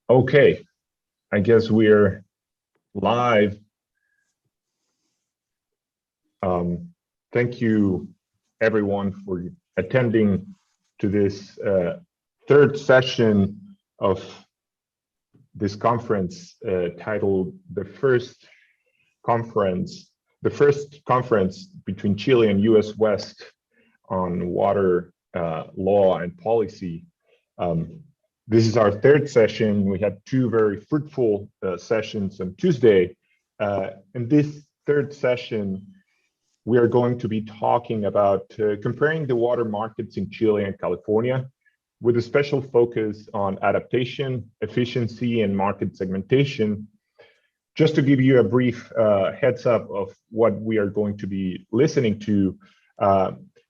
Okay, I guess we're live. Thank you everyone for attending to this third session of this conference titled the first conference between Chile and US West on water law and policy. This is our third session. We had two very fruitful sessions on Tuesday. In this third session, we are going to be talking about comparing the water markets in Chile and California with a special focus on adaptation, efficiency, and market segmentation. Just to give you a brief heads up of what we are going to be listening to,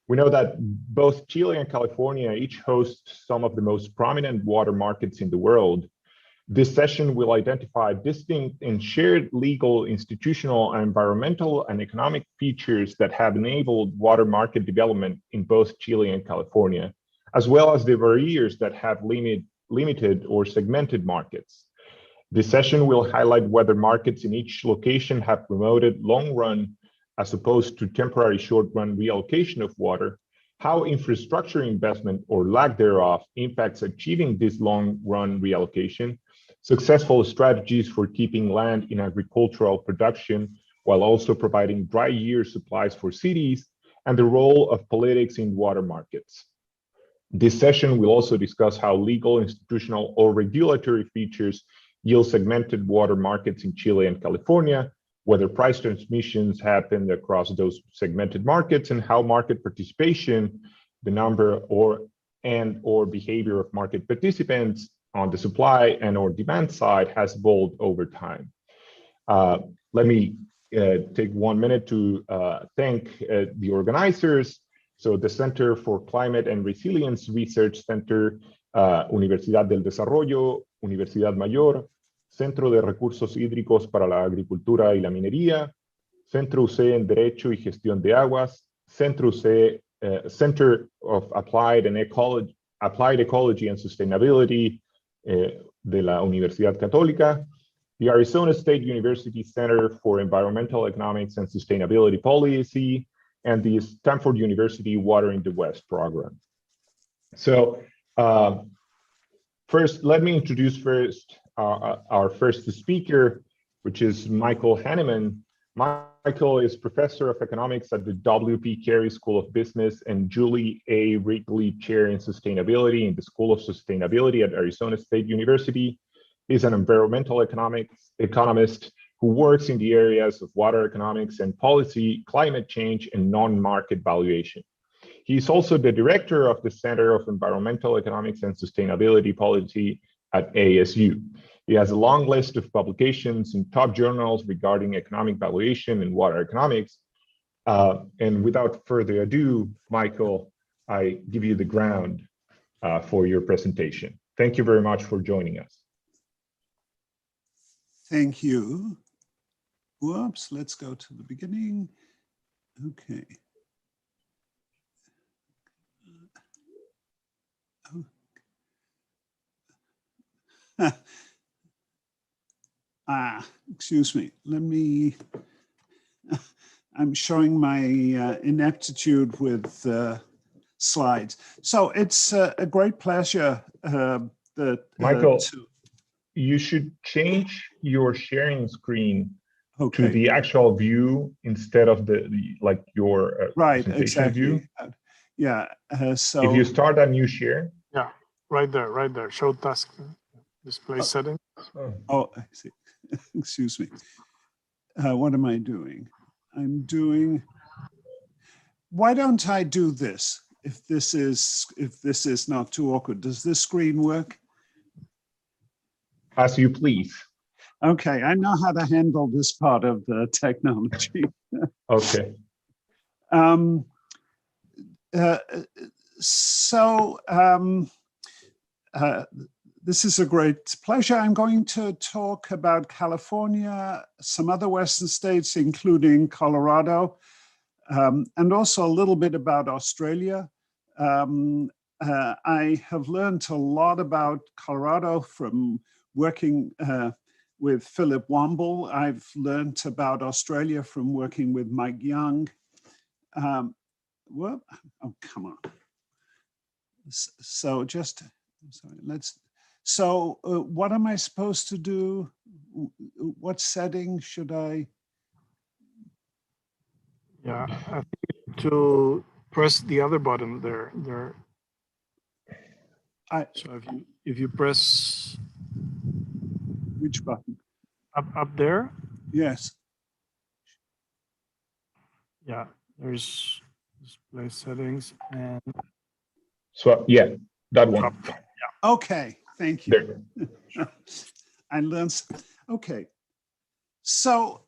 we know that both Chile and California each host some of the most prominent water markets in the world. This session will identify distinct and shared legal, institutional, environmental, and economic features that have enabled water market development in both Chile and California, as well as the barriers that have limited or segmented markets. This session will highlight whether markets in each location have promoted long-run as opposed to temporary short-run reallocation of water, how infrastructure investment or lack thereof impacts achieving this long-run reallocation, successful strategies for keeping land in agricultural production while also providing dry year supplies for cities, and the role of politics in water markets. This session will also discuss how legal, institutional, or regulatory features yield segmented water markets in Chile and California, whether price transmissions happen across those segmented markets, and how market participation, the number or behavior of market participants on the supply and or demand side has evolved over time. Let me take 1 minute to thank the organizers. So the Center for Climate and Resilience Research Center, Universidad del Desarrollo, Universidad Mayor, Centro de Recursos Hídricos para la Agricultura y la Minería, Centro UC en Derecho y Gestión de Aguas, Centro UC, Center of Applied Ecology and Sustainability de la Universidad Católica, the Arizona State University Center for Environmental Economics and Sustainability Policy, and the Stanford University Water in the West program. So first, let me introduce our first speaker, which is Michael Henneman. Michael is professor of economics at the W.P. Carey School of Business and Julie A. Wrigley Chair in Sustainability in the School of Sustainability at Arizona State University. He's an environmental economist who works in the areas of water economics and policy, climate change, and non-market valuation. He's also the director of the Center of Environmental Economics and Sustainability Policy at ASU. He has a long list of publications in top journals regarding economic valuation and water economics. And without further ado, Michael, I give you the ground for your presentation. Thank you very much for joining us. Thank you. Whoops, let's go to the beginning. Okay. Excuse me, let me, I'm showing my ineptitude with slides. So it's a great pleasure Michael, you should change your sharing screen to the actual view instead of like your presentation view. Yeah, so. If you start a new share. Yeah, right there, show task display settings. Oh, I see. Excuse me. What am I doing? I'm doing, why don't I do this? If this is not too awkward, does this screen work? As you please. Okay, I know how to handle this part of the technology. Okay. This is a great pleasure. I'm going to talk about California, some other Western states, including Colorado, and also a little bit about Australia. I have learned a lot about Colorado from working with Philip Womble. I've learned about Australia from working with Mike Young. Well, oh, come on. So just, sorry, so what am I supposed to do? What setting should I? Yeah, I think to press the other button there. So if you press. Which button? Up there? Yes. Yeah, there's display settings and. So yeah, that one. Yeah. Okay, thank you. I learned. Okay, so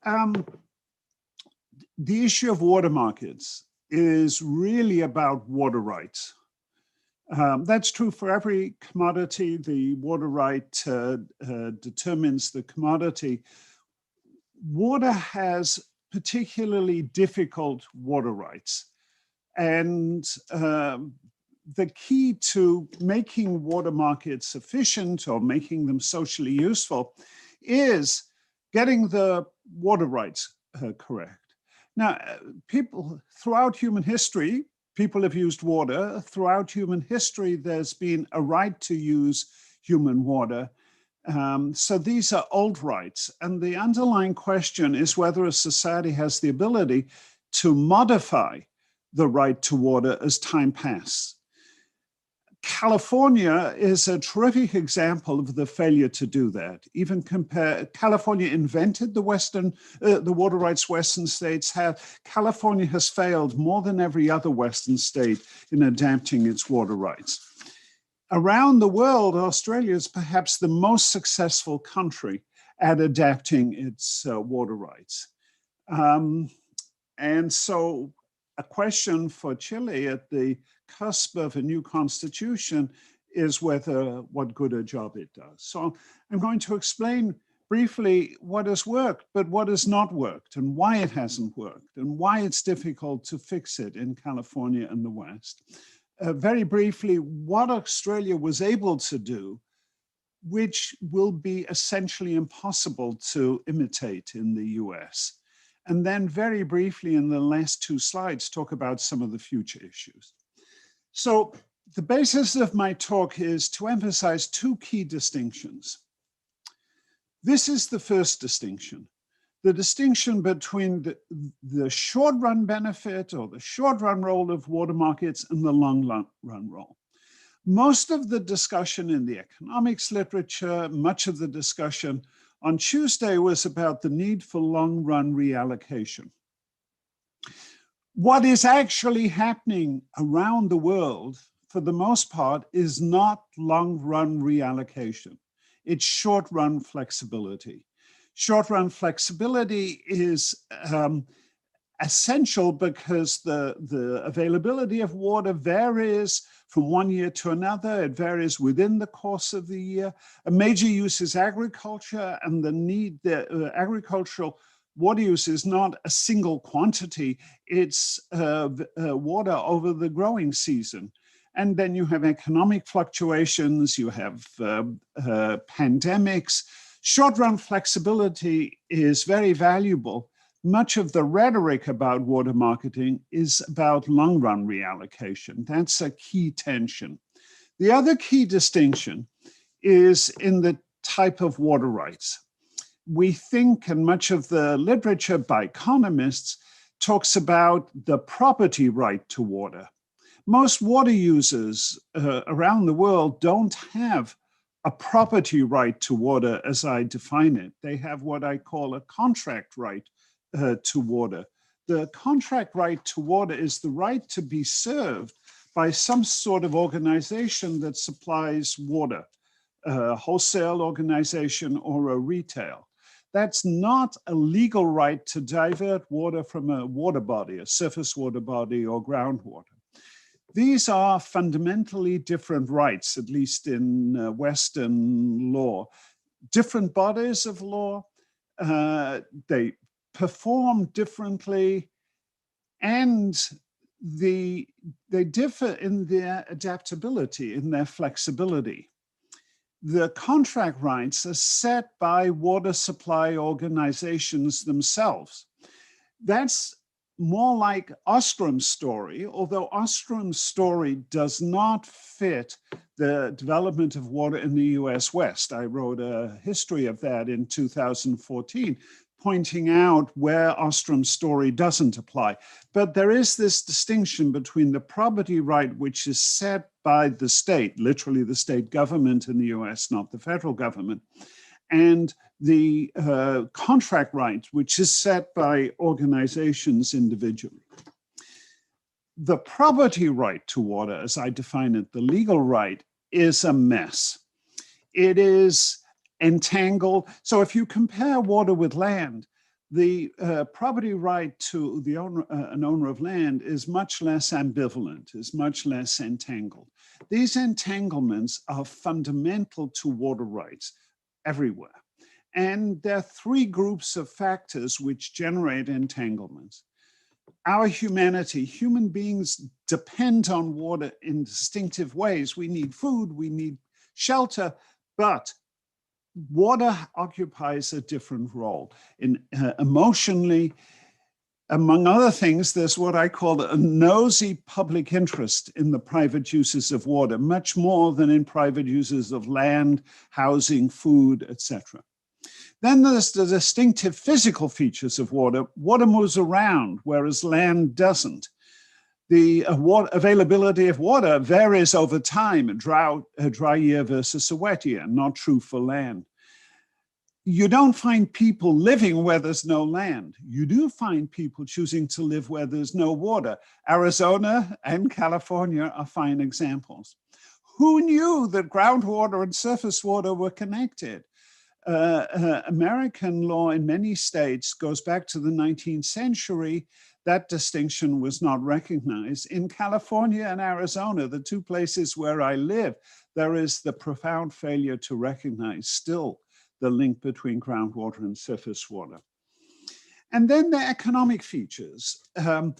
the issue of water markets is really about water rights. That's true for every commodity. The water right determines the commodity. Water has particularly difficult water rights. And the key to making water markets efficient or making them socially useful is getting the water rights correct. Now, people throughout human history, people have used water. Throughout human history, there's been a right to use human water. So these are old rights. And the underlying question is whether a society has the ability to modify the right to water as time passes. California is a terrific example of the failure to do that. Even California invented the water rights Western states have. California has failed more than every other Western state in adapting its water rights. Around the world, Australia is perhaps the most successful country at adapting its water rights. And so a question for Chile at the cusp of a new constitution is what good a job it does. So I'm going to explain briefly what has worked, but what has not worked and why it hasn't worked and why it's difficult to fix it in California and the West. Very briefly, what Australia was able to do, which will be essentially impossible to imitate in the US. And then very briefly in the last two slides, talk about some of the future issues. So the basis of my talk is to emphasize two key distinctions. This is the first distinction, the distinction between the short-run benefit or the short-run role of water markets and the long-run role. Most of the discussion in the economics literature, much of the discussion on Tuesday was about the need for long-run reallocation. What is actually happening around the world, for the most part, is not long-run reallocation. It's short-run flexibility. Short-run flexibility is essential because the availability of water varies from one year to another. It varies within the course of the year. A major use is agriculture, and the agricultural water use is not a single quantity. It's water over the growing season. And then you have economic fluctuations, you have pandemics. Short-run flexibility is very valuable. Much of the rhetoric about water marketing is about long-run reallocation. That's a key tension. The other key distinction is in the type of water rights. We think, and much of the literature by economists talks about the property right to water. Most water users around the world don't have a property right to water as I define it. They have what I call a contract right to water. The contract right to water is the right to be served by some sort of organization that supplies water, a wholesale organization or a retail. That's not a legal right to divert water from a water body, a surface water body or groundwater. These are fundamentally different rights, at least in Western law. Different bodies of law, they perform differently, and they differ in their adaptability, in their flexibility. The contract rights are set by water supply organizations themselves. That's more like Ostrom's story, although Ostrom's story does not fit the development of water in the US West. I wrote a history of that in 2014, pointing out where Ostrom's story doesn't apply. But there is this distinction between the property right, which is set by the state, literally the state government in the US, not the federal government, and the contract right, which is set by organizations individually. The property right to water, as I define it, the legal right, is a mess. It is entangled. So if you compare water with land, the property right to the owner, an owner of land is much less ambivalent, is much less entangled. These entanglements are fundamental to water rights everywhere. And there are three groups of factors which generate entanglements. Our humanity, human beings depend on water in distinctive ways. We need food, we need shelter, but water occupies a different role. Emotionally, among other things, there's what I call a nosy public interest in the private uses of water, much more than in private uses of land, housing, food, etc. Then there's the distinctive physical features of water. Water moves around, whereas land doesn't. The availability of water varies over time, a dry year versus a wet year, not true for land. You don't find people living where there's no land. You do find people choosing to live where there's no water. Arizona and California are fine examples. Who knew that groundwater and surface water were connected? American law in many states goes back to the 19th century. That distinction was not recognized. In California and Arizona, the two places where I live, there is the profound failure to recognize still the link between groundwater and surface water. And then the economic features. The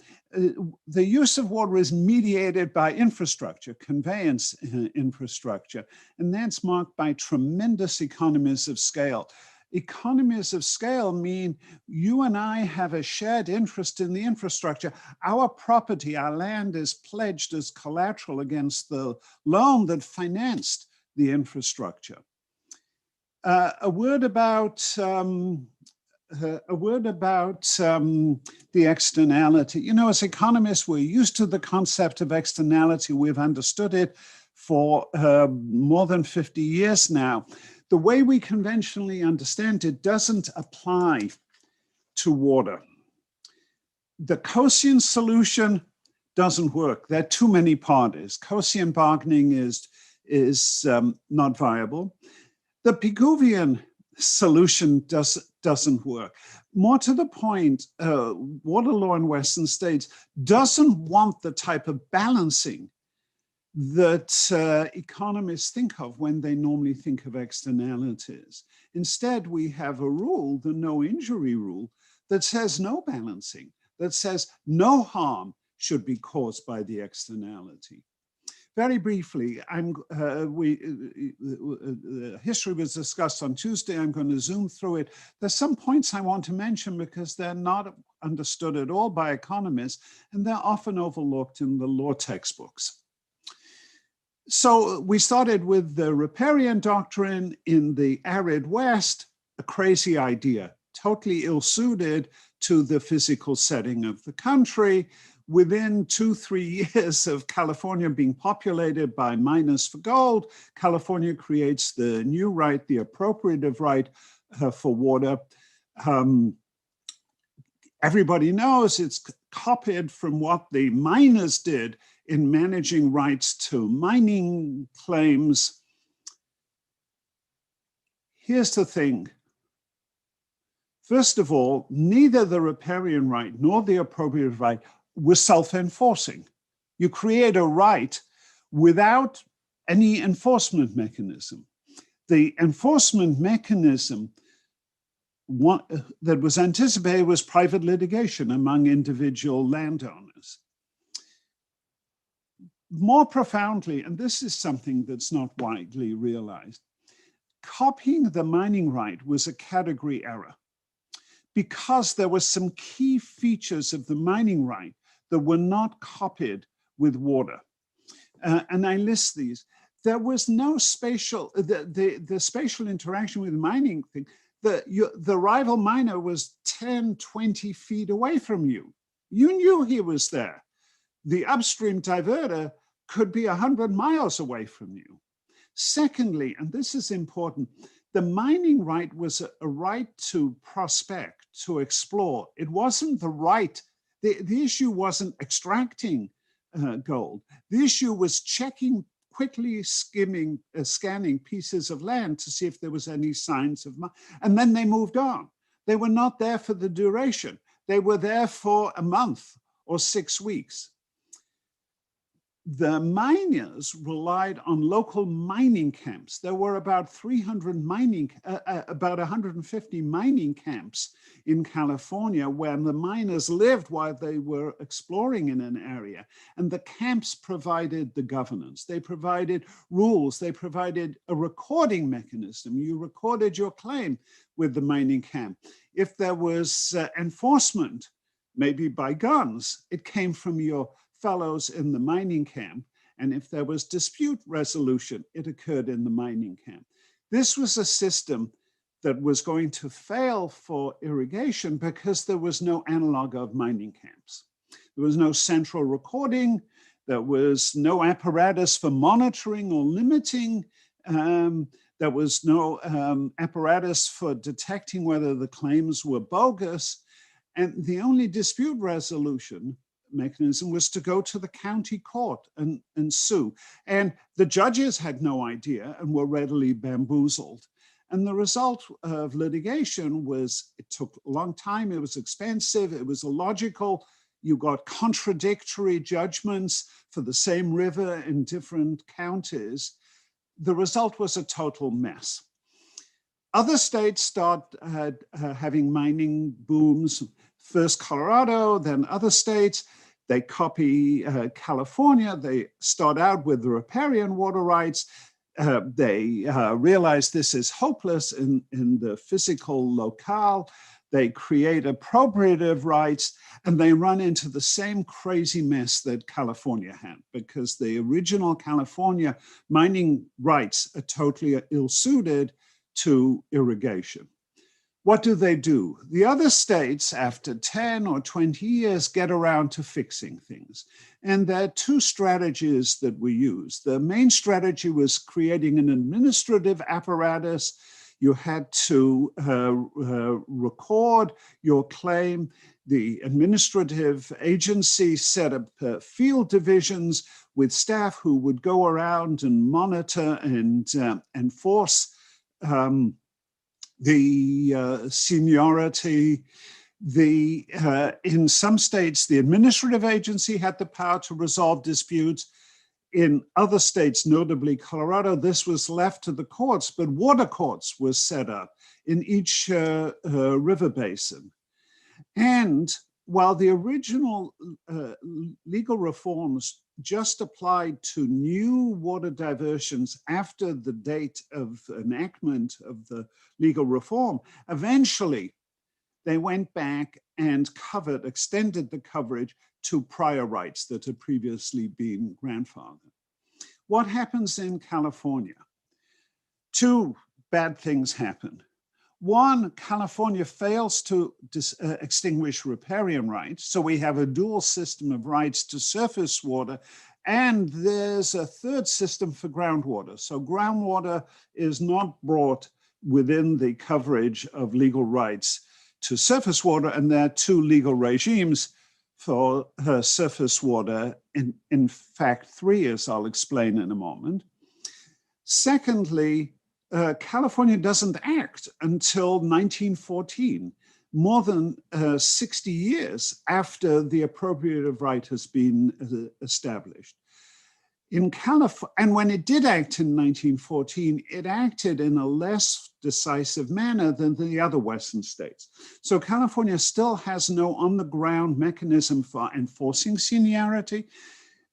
use of water is mediated by infrastructure, conveyance infrastructure, and that's marked by tremendous economies of scale. Economies of scale mean you and I have a shared interest in the infrastructure. Our property, our land is pledged as collateral against the loan that financed the infrastructure. A word about the externality. You know, as economists, we're used to the concept of externality. We've understood it for more than 50 years now. The way we conventionally understand it doesn't apply to water. The Coasian solution doesn't work. There are too many parties. Coasian bargaining is not viable. The Pigouvian solution doesn't work. More to the point, water law in Western states doesn't want the type of balancing that economists think of when they normally think of externalities. Instead, we have a rule, the no injury rule, that says no balancing, that says no harm should be caused by the externality. Very briefly, history was discussed on Tuesday. I'm going to zoom through it. There's some points I want to mention because they're not understood at all by economists, and they're often overlooked in the law textbooks. So we started with the Riparian doctrine in the arid West, a crazy idea, totally ill-suited to the physical setting of the country. Within 2-3 years of California being populated by miners for gold, California creates the new right, the appropriative right for water. Everybody knows it's copied from what the miners did in managing rights to mining claims. Here's the thing. First of all, neither the riparian right nor the appropriative right was self-enforcing. You create a right without any enforcement mechanism. The enforcement mechanism that was anticipated was private litigation among individual landowners. More profoundly, and this is something that's not widely realized, copying the mining right was a category error because there were some key features of the mining right that were not copied with water. And I list these. There was no spatial, the spatial interaction with the mining thing. The rival miner was 10, 20 feet away from you. You knew he was there. The upstream diverter could be 100 miles away from you. Secondly, and this is important, the mining right was a right to prospect, to explore. It wasn't the right, the issue wasn't extracting gold. The issue was checking, quickly scanning pieces of land to see if there was any signs of mine. And then they moved on. They were not there for the duration. They were there for a month or 6 weeks. The miners relied on local mining camps. There were about 150 mining camps in California where the miners lived while they were exploring in an area. And the camps provided the governance. They provided rules. They provided a recording mechanism. You recorded your claim with the mining camp. If there was enforcement, maybe by guns, it came from your fellows in the mining camp. And if there was dispute resolution, it occurred in the mining camp. This was a system that was going to fail for irrigation because there was no analog of mining camps. There was no central recording. There was no apparatus for monitoring or limiting. There was no apparatus for detecting whether the claims were bogus. And the only dispute resolution mechanism was to go to the county court and sue. And the judges had no idea and were readily bamboozled. And the result of litigation was, it took a long time, it was expensive, it was illogical. You got contradictory judgments for the same river in different counties. The result was a total mess. Other states started having mining booms. First Colorado, then other states. They copy California. They start out with the riparian water rights. They realize this is hopeless in the physical locale. They create appropriative rights, and they run into the same crazy mess that California had, because the original California mining rights are totally ill-suited to irrigation. What do? The other states, after 10 or 20 years, get around to fixing things. And there are two strategies that we use. The main strategy was creating an administrative apparatus. You had to record your claim. The administrative agency set up field divisions with staff who would go around and monitor and enforce the seniority. In some states, the administrative agency had the power to resolve disputes. In other states, notably Colorado, this was left to the courts, but water courts were set up in each river basin. And while the original legal reforms just applied to new water diversions after the date of enactment of the legal reform, eventually they went back and extended the coverage to prior rights that had previously been grandfathered. What happens in California? Two bad things happen. One, California fails to extinguish riparian rights, so we have a dual system of rights to surface water, and there's a third system for groundwater. So groundwater is not brought within the coverage of legal rights to surface water, and there are two legal regimes for surface water, in fact, three, as I'll explain in a moment. Secondly, California doesn't act until 1914, more than 60 years after the appropriative right has been established. In California, and when it did act in 1914, it acted in a less decisive manner than the other Western states. So California still has no on-the-ground mechanism for enforcing seniority.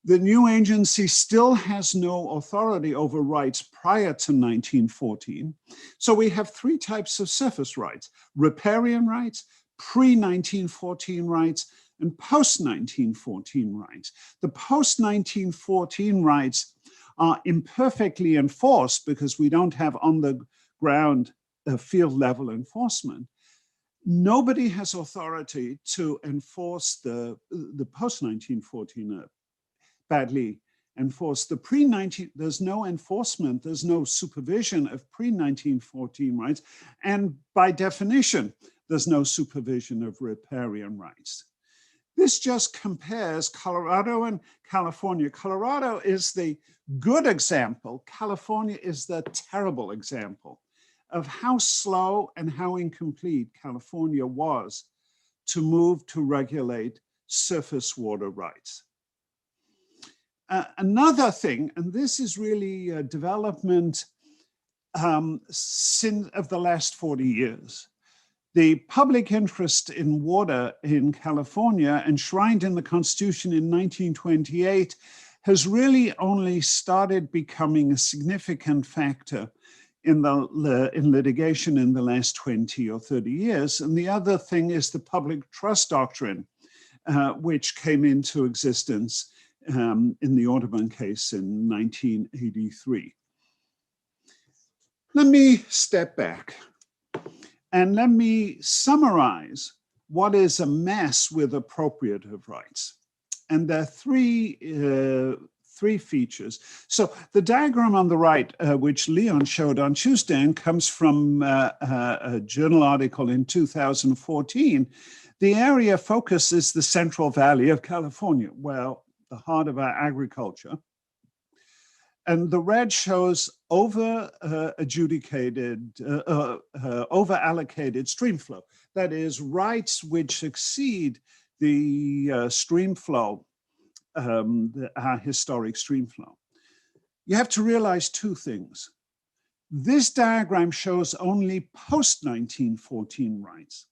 The new agency still has no authority over rights prior to 1914. So we have three types of surface rights: riparian rights, pre-1914 rights, and post-1914 rights. The post-1914 rights are imperfectly enforced because we don't have on the ground field level enforcement. Nobody has authority to enforce the post-1914 badly enforced. The pre-19, there's no enforcement, there's no supervision of pre-1914 rights, and by definition, there's no supervision of riparian rights. This just compares Colorado and California. Colorado is the good example. California is the terrible example of how slow and how incomplete California was to move to regulate surface water rights. Another thing, and this is really a development of the last 40 years, the public interest in water in California, enshrined in the Constitution in 1928, has really only started becoming a significant factor in litigation in the last 20 or 30 years. And the other thing is the public trust doctrine, which came into existence in the Audubon case in 1983. Let me step back and let me summarize what is a mess with appropriative rights. And there are three features. So the diagram on the right, which Leon showed on Tuesday, and comes from a journal article in 2014. The area focus is the Central Valley of California, well, the heart of our agriculture. And the red shows over-allocated stream flow. That is, rights which exceed the stream flow, our historic stream flow. You have to realize two things. This diagram shows only post-1914 rights.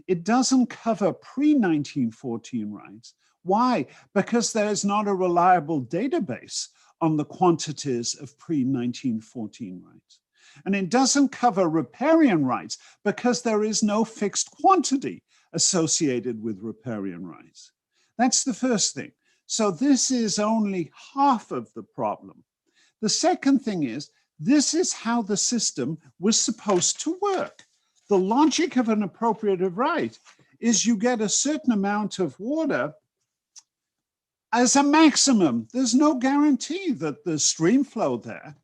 It doesn't cover pre-1914 rights. Why? Because there is not a reliable database on the quantities of pre-1914 rights. And it doesn't cover riparian rights because there is no fixed quantity associated with riparian rights. That's the first thing. So this is only half of the problem. The second thing is, this is how the system was supposed to work. The logic of an appropriative right is you get a certain amount of water as a maximum. There's no guarantee that there's stream flow there.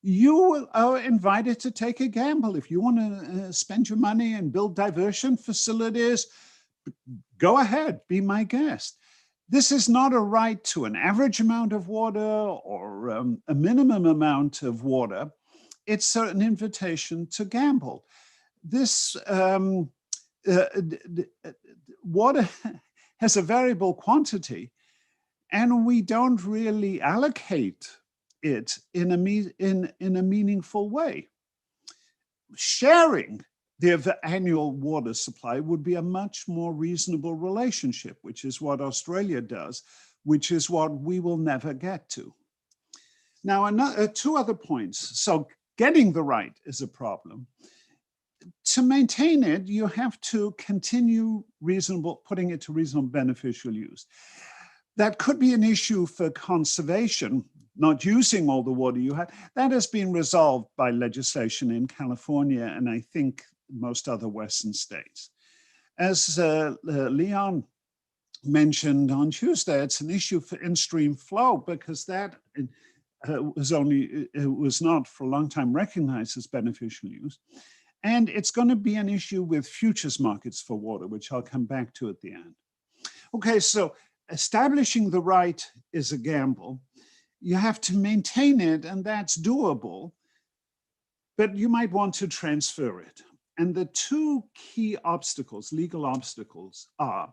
You are invited to take a gamble. If you want to spend your money and build diversion facilities, go ahead, be my guest. This is not a right to an average amount of water or a minimum amount of water. It's an invitation to gamble. This water has a variable quantity, and we don't really allocate it in a meaningful way. Sharing the annual water supply would be a much more reasonable relationship, which is what Australia does, which is what we will never get to. Now, two other points. So getting the right is a problem. To maintain it, you have to continue putting it to reasonable beneficial use. That could be an issue for conservation, not using all the water you have. That has been resolved by legislation in California and I think most other Western states. As Leon mentioned on Tuesday, it's an issue for in-stream flow because that was not for a long time recognized as beneficial use. And it's going to be an issue with futures markets for water, which I'll come back to at the end. Okay, so establishing the right is a gamble. You have to maintain it, and that's doable, but you might want to transfer it. And the two key obstacles, legal obstacles, are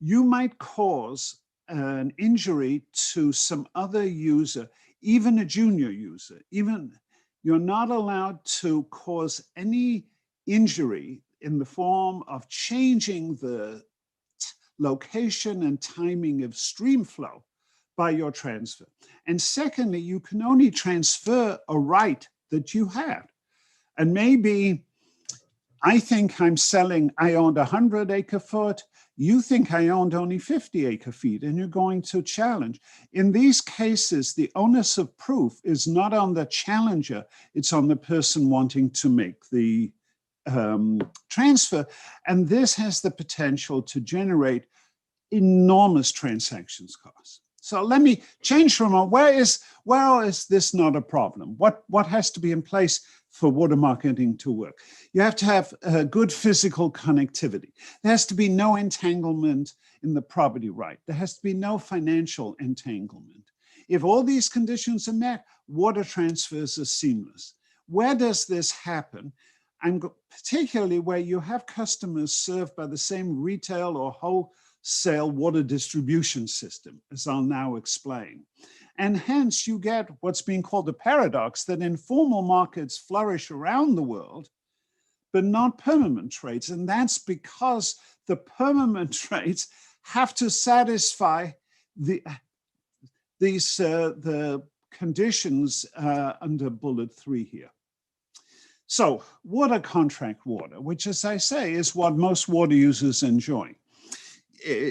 you might cause an injury to some other user, even a junior user. You're not allowed to cause any injury in the form of changing the location and timing of stream flow by your transfer. And secondly, you can only transfer a right that you have. And maybe I think I owned 100 acre foot. You think I owned only 50 acre feet, and you're going to challenge. In these cases, the onus of proof is not on the challenger, it's on the person wanting to make the transfer. And this has the potential to generate enormous transactions costs. So let me change from where is this not a problem? What has to be in place for water marketing to work? You have to have good physical connectivity. There has to be no entanglement in the property right. There has to be no financial entanglement. If all these conditions are met, water transfers are seamless. Where does this happen? Particularly where you have customers served by the same retail or wholesale water distribution system, as I'll now explain. And hence you get what's being called a paradox, that informal markets flourish around the world, but not permanent trades. And that's because the permanent trades have to satisfy the conditions under bullet 3 here. So water contract water, which, as I say, is what most water users enjoy.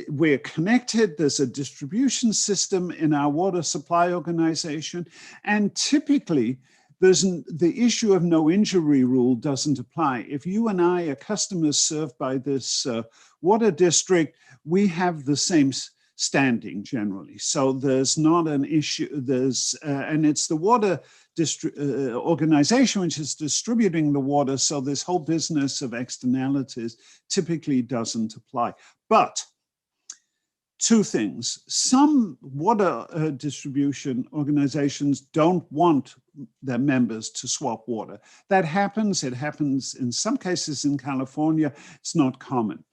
We're connected, there's a distribution system in our water supply organization, and typically the issue of no injury rule doesn't apply. If you and I are customers served by this water district, we have the same standing generally. So there's not an issue, and it's the water organization which is distributing the water, so this whole business of externalities typically doesn't apply. But two things. Some water distribution organizations don't want their members to swap water. That happens. It happens in some cases in California. It's not common.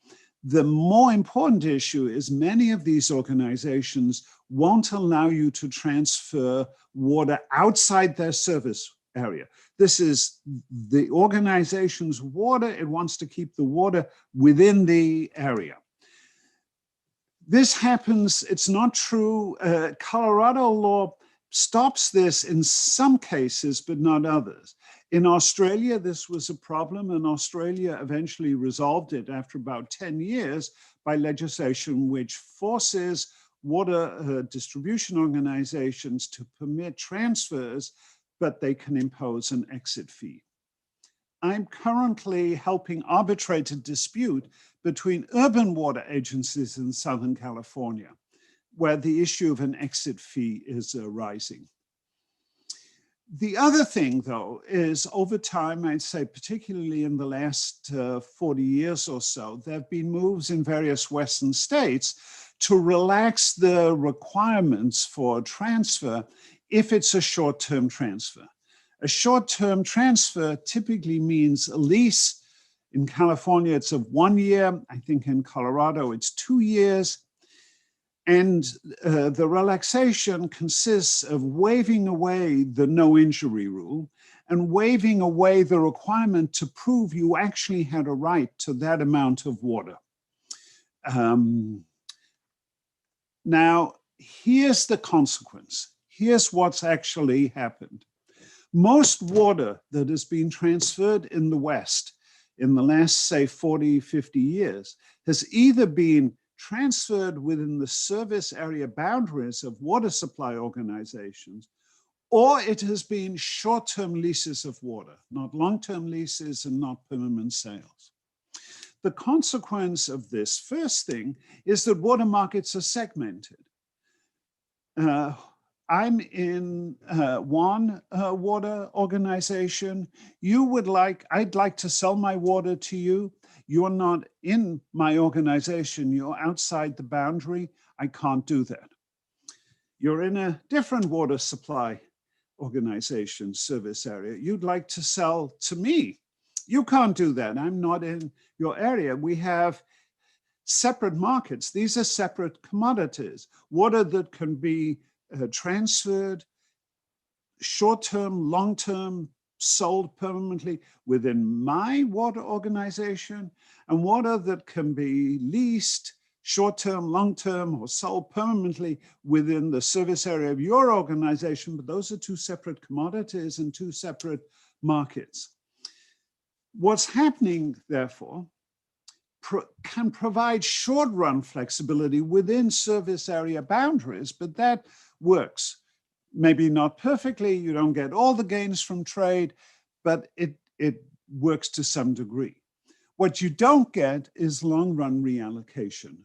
The more important issue is many of these organizations won't allow you to transfer water outside their service area. This is the organization's water. It wants to keep the water within the area. This happens, it's not true. Colorado law stops this in some cases, but not others. In Australia, this was a problem, and Australia eventually resolved it after about 10 years by legislation which forces water distribution organizations to permit transfers, but they can impose an exit fee. I'm currently helping arbitrate a dispute between urban water agencies in Southern California, where the issue of an exit fee is rising. The other thing, though, is over time, I'd say, particularly in the last 40 years or so, there have been moves in various Western states to relax the requirements for transfer if it's a short-term transfer. A short-term transfer typically means a lease. In California, it's of 1 year. I think in Colorado, it's 2 years. And the relaxation consists of waiving away the no injury rule and waiving away the requirement to prove you actually had a right to that amount of water. Now, here's the consequence. Here's what's actually happened. Most water that has been transferred in the West in the last, say, 40, 50 years has either been transferred within the service area boundaries of water supply organizations, or it has been short-term leases of water, not long-term leases and not permanent sales. The consequence of this first thing is that water markets are segmented. I'm in one water organization. I'd like to sell my water to you. You're not in my organization. You're outside the boundary. I can't do that. You're in a different water supply organization service area. You'd like to sell to me. You can't do that. I'm not in your area. We have separate markets. These are separate commodities. Water that can be transferred, short-term, long-term, sold permanently within my water organization, and water that can be leased, short-term, long-term, or sold permanently within the service area of your organization, but those are two separate commodities and two separate markets. What's happening, therefore, can provide short-run flexibility within service area boundaries, but that works. Maybe not perfectly, you don't get all the gains from trade, but it works to some degree. What you don't get is long-run reallocation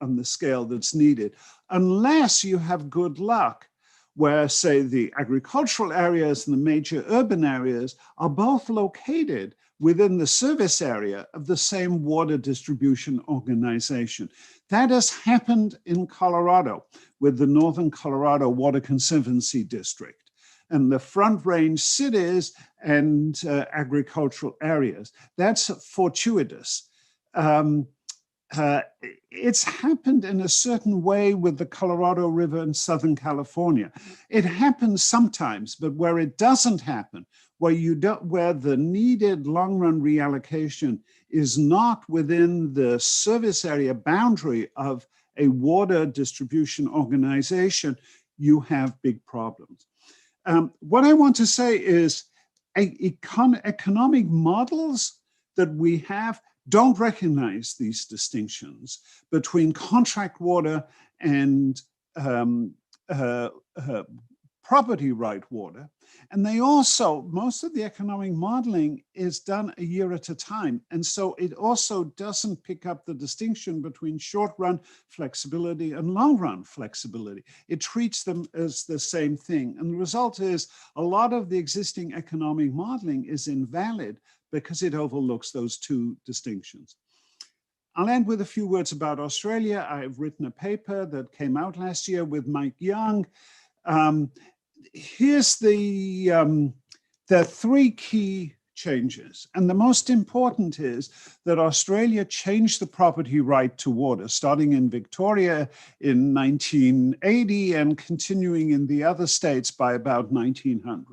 on the scale that's needed, unless you have good luck, where, say, the agricultural areas and the major urban areas are both located within the service area of the same water distribution organization. That has happened in Colorado with the Northern Colorado Water Conservancy District and the Front Range cities and agricultural areas. That's fortuitous. It's happened in a certain way with the Colorado River in Southern California. It happens sometimes, but where it doesn't happen, where the needed long-run reallocation is not within the service area boundary of a water distribution organization, you have big problems. What I want to say is economic models that we have don't recognize these distinctions between contract water and property right water. And they also, most of the economic modeling is done a year at a time. And so it also doesn't pick up the distinction between short-run flexibility and long-run flexibility. It treats them as the same thing. And the result is a lot of the existing economic modeling is invalid because it overlooks those two distinctions. I'll end with a few words about Australia. I've written a paper that came out last year with Mike Young. Here's the three key changes. And the most important is that Australia changed the property right to water, starting in Victoria in 1980 and continuing in the other states by about 1900.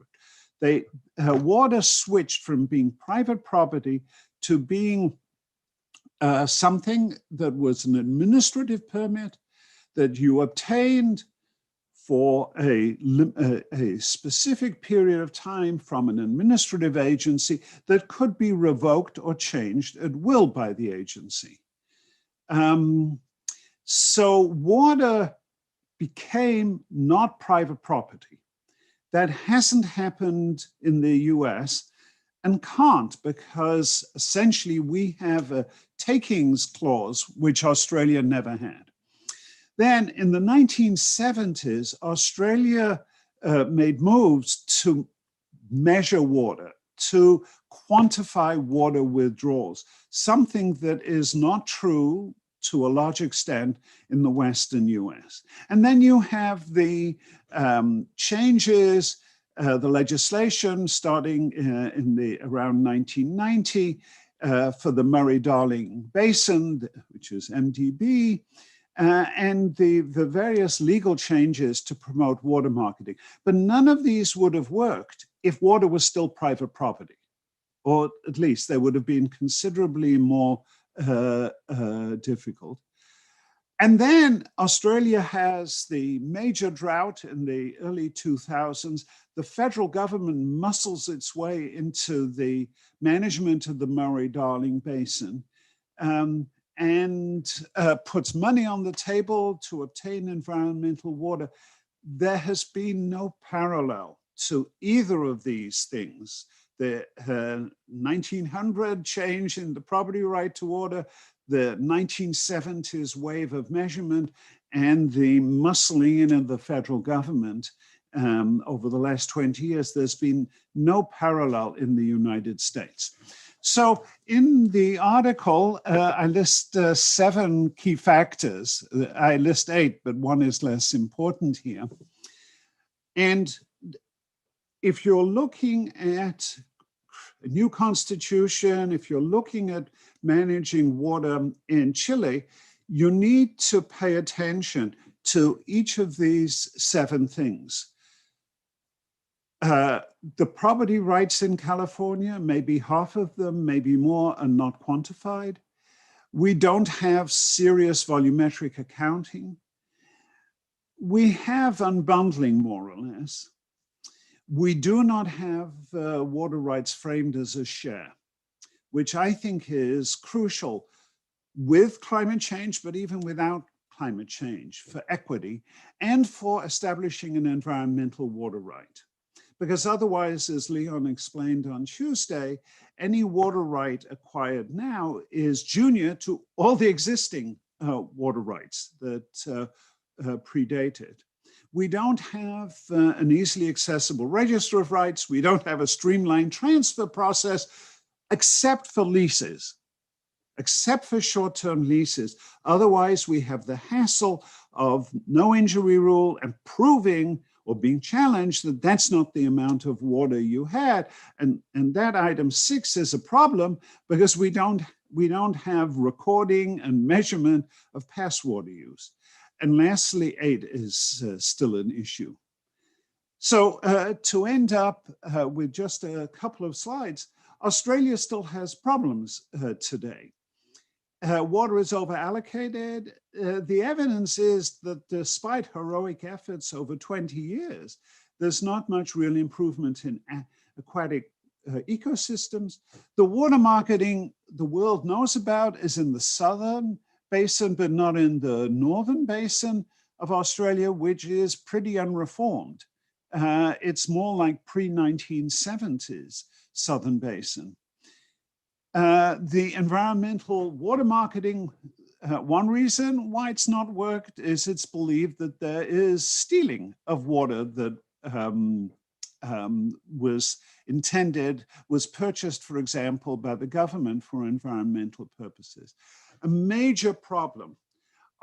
Water switched from being private property to being something that was an administrative permit that you obtained for a specific period of time from an administrative agency that could be revoked or changed at will by the agency. So water became not private property. That hasn't happened in the US and can't, because essentially we have a takings clause, which Australia never had. Then in the 1970s, Australia made moves to measure water, to quantify water withdrawals, something that is not true to a large extent in the Western US. And then you have the changes, the legislation starting around 1990 for the Murray-Darling Basin, which is MDB, and the various legal changes to promote water marketing. But none of these would have worked if water was still private property, or at least they would have been considerably more difficult. And then Australia has the major drought in the early 2000s. The federal government muscles its way into the management of the Murray-Darling Basin and puts money on the table to obtain environmental water. There has been no parallel to either of these things. The 1900 change in the property right to water, the 1970s wave of measurement, and the muscling in of the federal government over the last 20 years. There's been no parallel in the United States. So in the article, I list 7 key factors. I list 8, but one is less important here. And if you're looking at a new constitution, if you're looking at managing water in Chile, you need to pay attention to each of these 7 things. The property rights in California, maybe half of them, maybe more, are not quantified. We don't have serious volumetric accounting. We have unbundling, more or less. We do not have water rights framed as a share, which I think is crucial with climate change, but even without climate change, for equity and for establishing an environmental water right. Because otherwise, as Leon explained on Tuesday, any water right acquired now is junior to all the existing water rights that predated. We don't have an easily accessible register of rights. We don't have a streamlined transfer process, except for leases, except for short-term leases. Otherwise, we have the hassle of no injury rule and proving or being challenged that that's not the amount of water you had. And that item 6 is a problem because we don't have recording and measurement of past water use. And lastly, 8 is still an issue. So to end up with just a couple of slides, Australia still has problems today. Water is over-allocated. The evidence is that despite heroic efforts over 20 years, there's not much real improvement in aquatic ecosystems. The water marketing the world knows about is in the southern basin, but not in the northern basin of Australia, which is pretty unreformed. It's more like pre-1970s southern basin. The environmental water marketing, one reason why it's not worked is it's believed that there is stealing of water that was purchased, for example, by the government for environmental purposes. A major problem.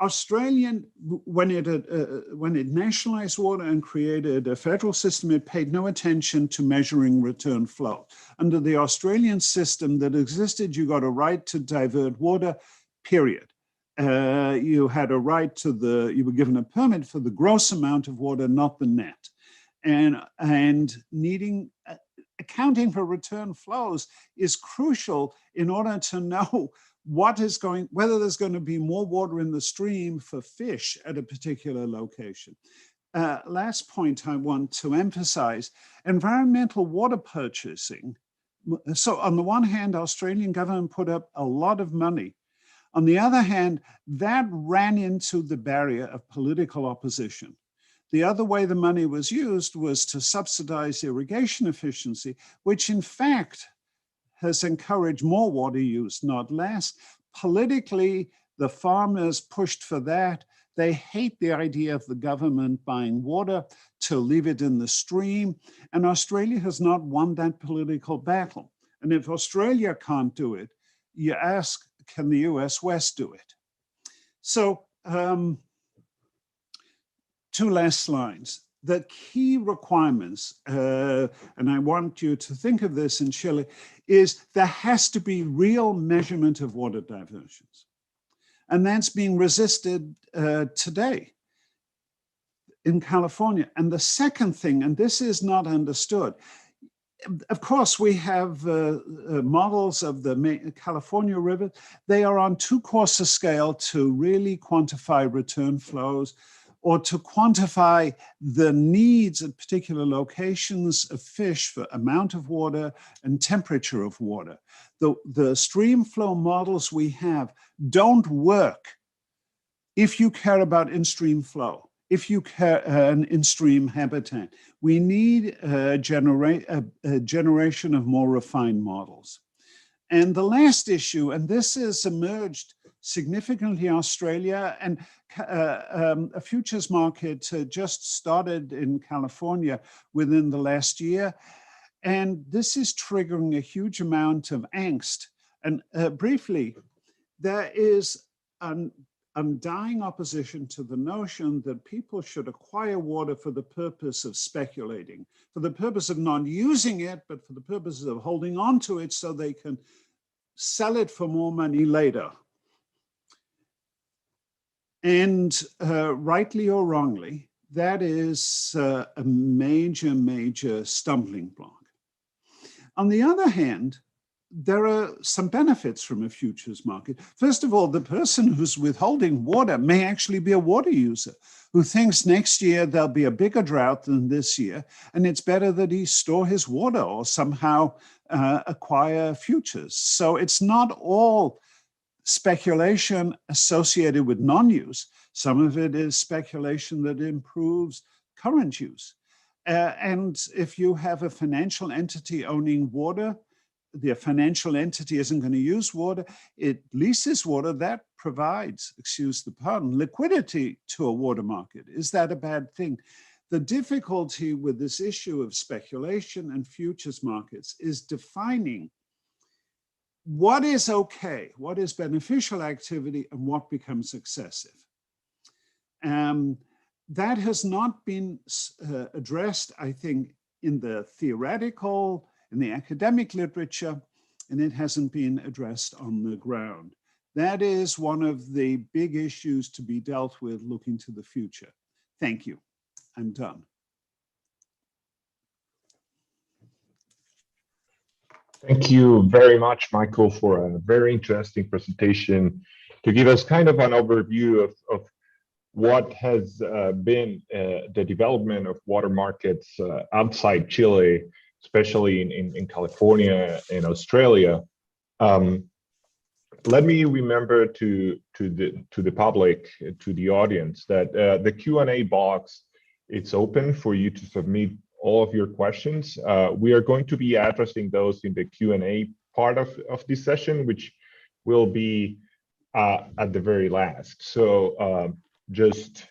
Australian, when it nationalized water and created a federal system, it paid no attention to measuring return flow. Under the Australian system that existed, you got a right to divert water, period. You had a right to you were given a permit for the gross amount of water, not the net. And needing, accounting for return flows is crucial in order to know whether there's going to be more water in the stream for fish at a particular location. Last point I want to emphasize, environmental water purchasing. So on the one hand, Australian government put up a lot of money. On the other hand, that ran into the barrier of political opposition. The other way the money was used was to subsidize irrigation efficiency, which in fact has encouraged more water use, not less. Politically, the farmers pushed for that. They hate the idea of the government buying water to leave it in the stream. And Australia has not won that political battle. And if Australia can't do it, you ask, can the US West do it? So 2 last slides. The key requirements, and I want you to think of this in Chile, is there has to be real measurement of water diversions. And that's being resisted today in California. And the second thing, and this is not understood, of course, we have models of the California River. They are on too coarse a scale to really quantify return flows or to quantify the needs at particular locations of fish for amount of water and temperature of water. The stream flow models we have don't work if you care about in-stream flow, if you care an in-stream habitat. We need a generation of more refined models. And the last issue, and this has emerged significantly in Australia, and a futures market just started in California within the last year. And this is triggering a huge amount of angst. And briefly, there is an undying opposition to the notion that people should acquire water for the purpose of speculating, for the purpose of not using it, but for the purposes of holding on to it so they can sell it for more money later. And rightly or wrongly, that is a major, major stumbling block. On the other hand, there are some benefits from a futures market. First of all, the person who's withholding water may actually be a water user who thinks next year there'll be a bigger drought than this year, and it's better that he store his water or somehow acquire futures. So it's not all speculation associated with non-use. Some of it is speculation that improves current use. And if you have a financial entity owning water, the financial entity isn't going to use water, it leases water, that provides, excuse the pun, liquidity to a water market. Is that a bad thing? The difficulty with this issue of speculation and futures markets is defining what is okay, what is beneficial activity, and what becomes excessive. That has not been addressed, I think, in the theoretical, in the academic literature, and it hasn't been addressed on the ground. That is one of the big issues to be dealt with looking to the future. Thank you. I'm done. Thank you very much, Michael, for a very interesting presentation to give us kind of an overview of what has been the development of water markets outside Chile, especially in California and Australia. Let me remember to the public, to the audience, that the Q&A box, it's open for you to submit all of your questions. We are going to be addressing those in the Q&A part of this session, which will be at the very last. So just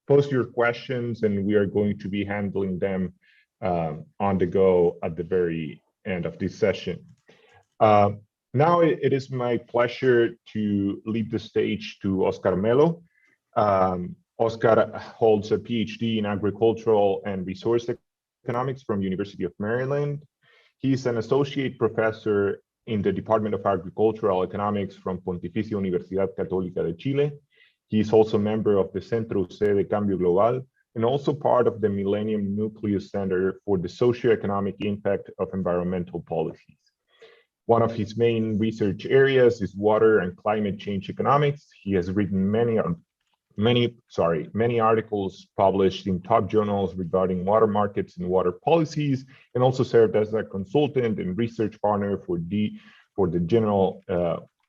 post your questions and we are going to be handling them on the go at the very end of this session. Now it is my pleasure to leave the stage to Oscar Melo. Oscar holds a PhD in agricultural and resource economics from University of Maryland. He's an associate professor in the Department of Agricultural Economics from Pontificia Universidad Católica de Chile. He's also a member of the Centro C de Cambio Global and also part of the Millennium Nucleus Center for the Socioeconomic Impact of Environmental Policies. One of his main research areas is water and climate change economics. He has written many articles published in top journals regarding water markets and water policies, and also served as a consultant and research partner for the General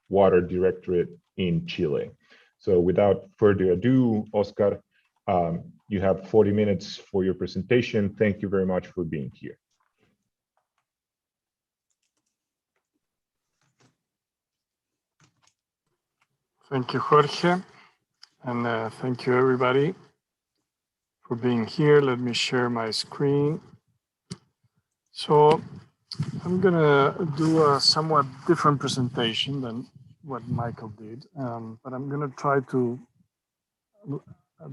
Water Directorate in Chile. So without further ado, Oscar, you have 40 minutes for your presentation. Thank you very much for being here. Thank you, Jorge. And thank you, everybody, for being here. Let me share my screen. So I'm going to do a somewhat different presentation than what Michael did, but I'm going to try to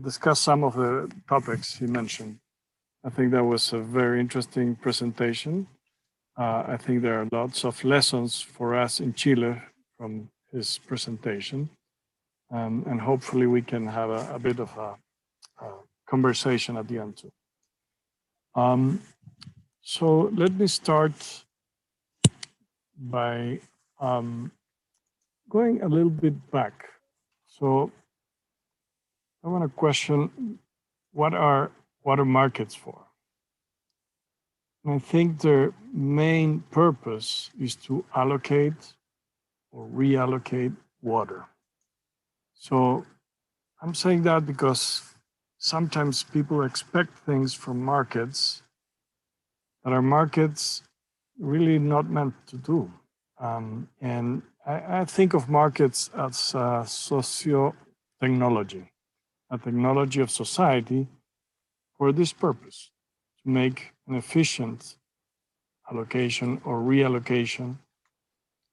discuss some of the topics he mentioned. I think that was a very interesting presentation. I think there are lots of lessons for us in Chile from his presentation. And hopefully we can have a bit of a conversation at the end too. So let me start by going a little bit back. So I want to question, what are water markets for? And I think their main purpose is to allocate or reallocate water. So I'm saying that because sometimes people expect things from markets that are markets really not meant to do. And I think of markets as a socio-technology, a technology of society for this purpose, to make an efficient allocation or reallocation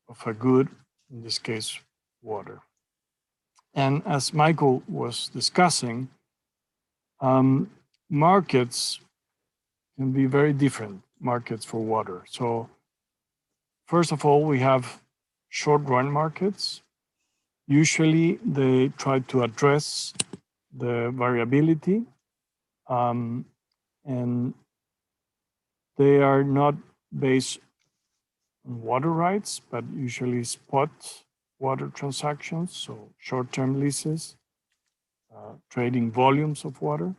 of a good, in this case, water. And as Michael was discussing, markets can be very different markets for water. So first of all, we have short-run markets. Usually they try to address the variability, and they are not based water rights, but usually spot water transactions, so short-term leases, trading volumes of water.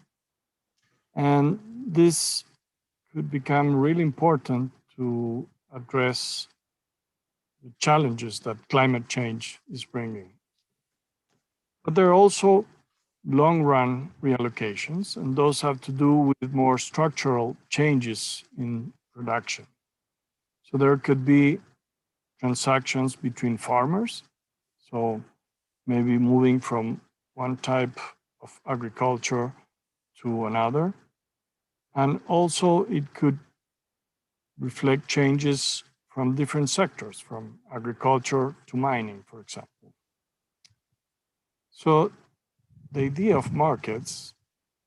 And this could become really important to address the challenges that climate change is bringing. But there are also long-run reallocations, and those have to do with more structural changes in production. So there could be transactions between farmers, so maybe moving from one type of agriculture to another. And also it could reflect changes from different sectors, from agriculture to mining, for example. So the idea of markets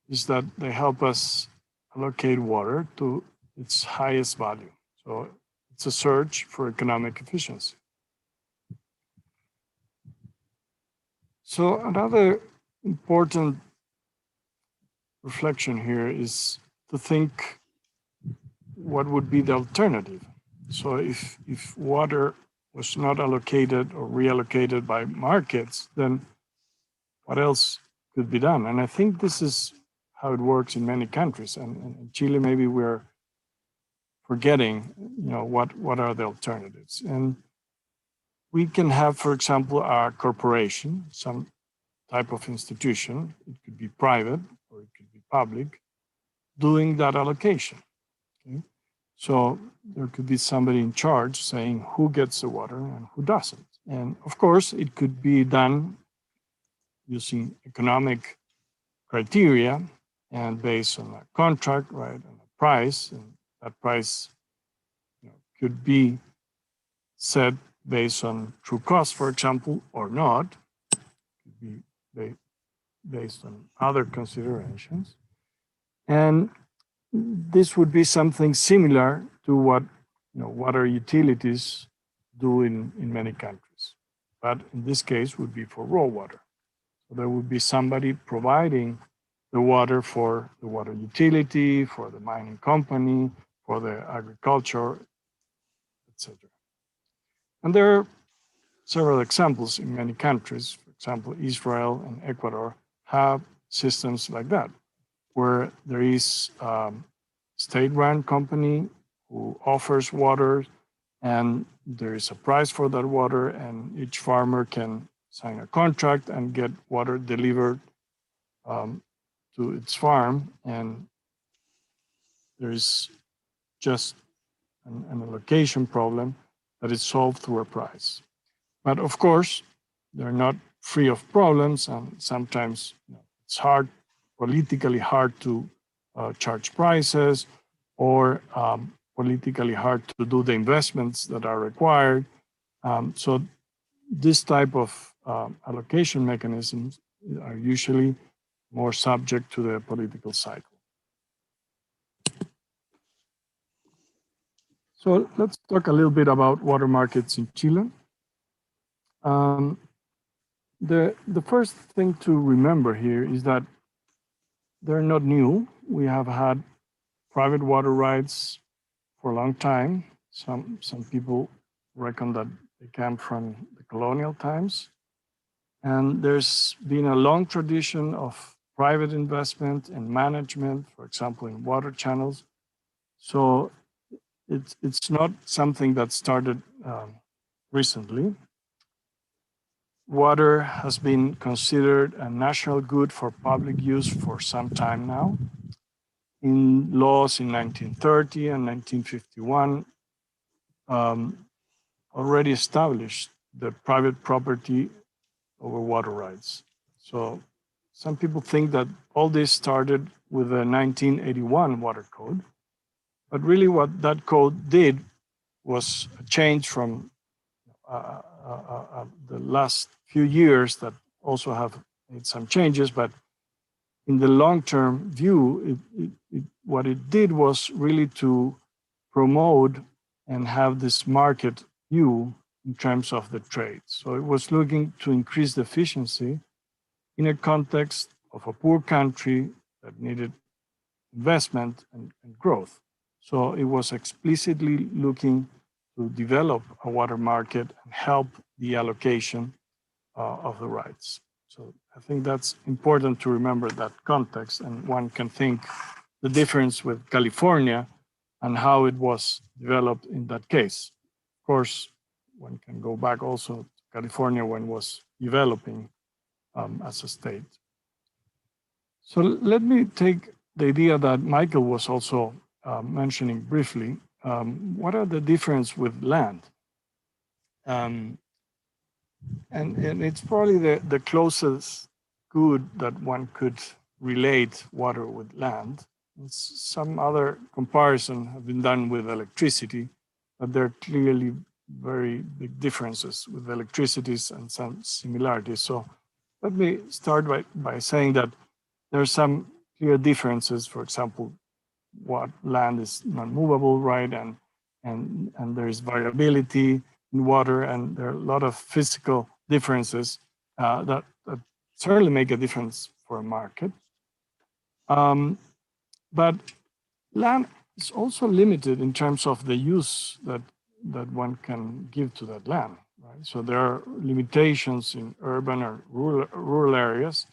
is that they help us allocate water to its highest value. So it's a search for economic efficiency. So another important reflection here is to think what would be the alternative. So if water was not allocated or reallocated by markets, then what else could be done? And I think this is how it works in many countries. And in Chile, maybe we're forgetting, what are the alternatives? And we can have, for example, a corporation, some type of institution, it could be private or it could be public, doing that allocation. Okay? So there could be somebody in charge saying who gets the water and who doesn't. And of course, it could be done using economic criteria and based on a contract, right, and a price. And that price could be set based on true cost, for example, or not. It could be based on other considerations. And this would be something similar to what water utilities do in many countries. But in this case would be for raw water. So there would be somebody providing the water for the water utility, for the mining company, for the agriculture, etc. And there are several examples in many countries. For example, Israel and Ecuador have systems like that, where there is a state-run company who offers water, and there is a price for that water, and each farmer can sign a contract and get water delivered to its farm, and there is just an allocation problem that is solved through a price. But of course, they're not free of problems, and sometimes it's politically hard to charge prices, or politically hard to do the investments that are required. So this type of allocation mechanisms are usually more subject to the political cycle. So let's talk a little bit about water markets in Chile. The first thing to remember here is that they're not new. We have had private water rights for a long time. Some people reckon that they come from the colonial times. And there's been a long tradition of private investment and management, for example, in water channels. So it's not something that started recently. Water has been considered a national good for public use for some time now. In laws in 1930 and 1951 already established the private property over water rights. So some people think that all this started with the 1981 Water Code, but really what that code did was a change from the last few years that also have made some changes, but in the long-term view, what it did was really to promote and have this market view in terms of the trade. So it was looking to increase the efficiency in a context of a poor country that needed investment and growth. So it was explicitly looking to develop a water market and help the allocation of the rights. So I think that's important to remember that context, and one can think the difference with California and how it was developed in that case. Of course, one can go back also to California when it was developing as a state. So let me take the idea that Michael was also mentioning briefly. What are the difference with land? And it's probably the closest good that one could relate water with land. Some other comparison have been done with electricity, but there are clearly very big differences with electricities and some similarities. So let me start by saying that there are some clear differences. For example, what land is non-movable, right? And there is variability in water, and there are a lot of physical differences that certainly make a difference for a market. But land is also limited in terms of the use that one can give to that land, right? So there are limitations in urban or rural areas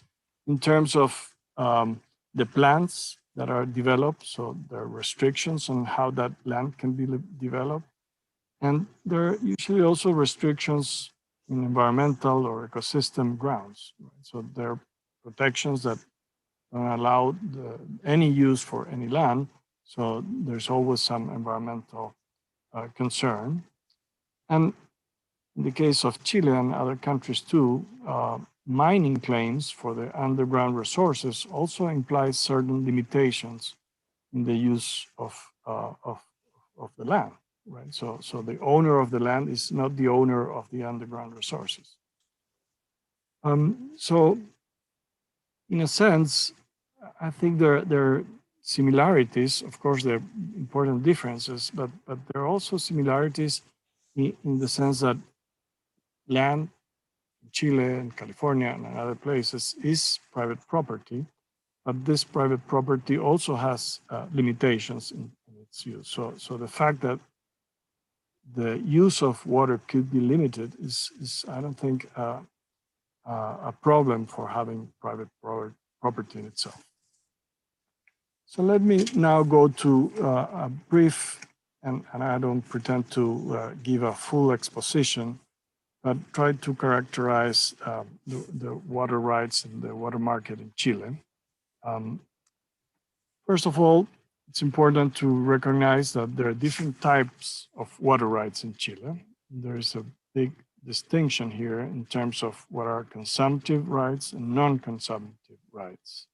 in terms of the plants that are developed. So there are restrictions on how that land can be developed. And there are usually also restrictions in environmental or ecosystem grounds, right? So there are protections that don't allow any use for any land. So there's always some environmental concern. And in the case of Chile and other countries too, mining claims for the underground resources also implies certain limitations in the use of the land, right? So the owner of the land is not the owner of the underground resources. So in a sense, I think there are similarities. Of course, there are important differences, but there are also similarities in the sense that land in Chile and California and other places is private property, but this private property also has limitations in its use. So the fact that the use of water could be limited is I don't think, a problem for having private property in itself. So let me now go to a brief, and I don't pretend to give a full exposition, but try to characterize the water rights and the water market in Chile. First of all, it's important to recognize that there are different types of water rights in Chile. There is a big distinction here in terms of what are consumptive rights and non-consumptive rights.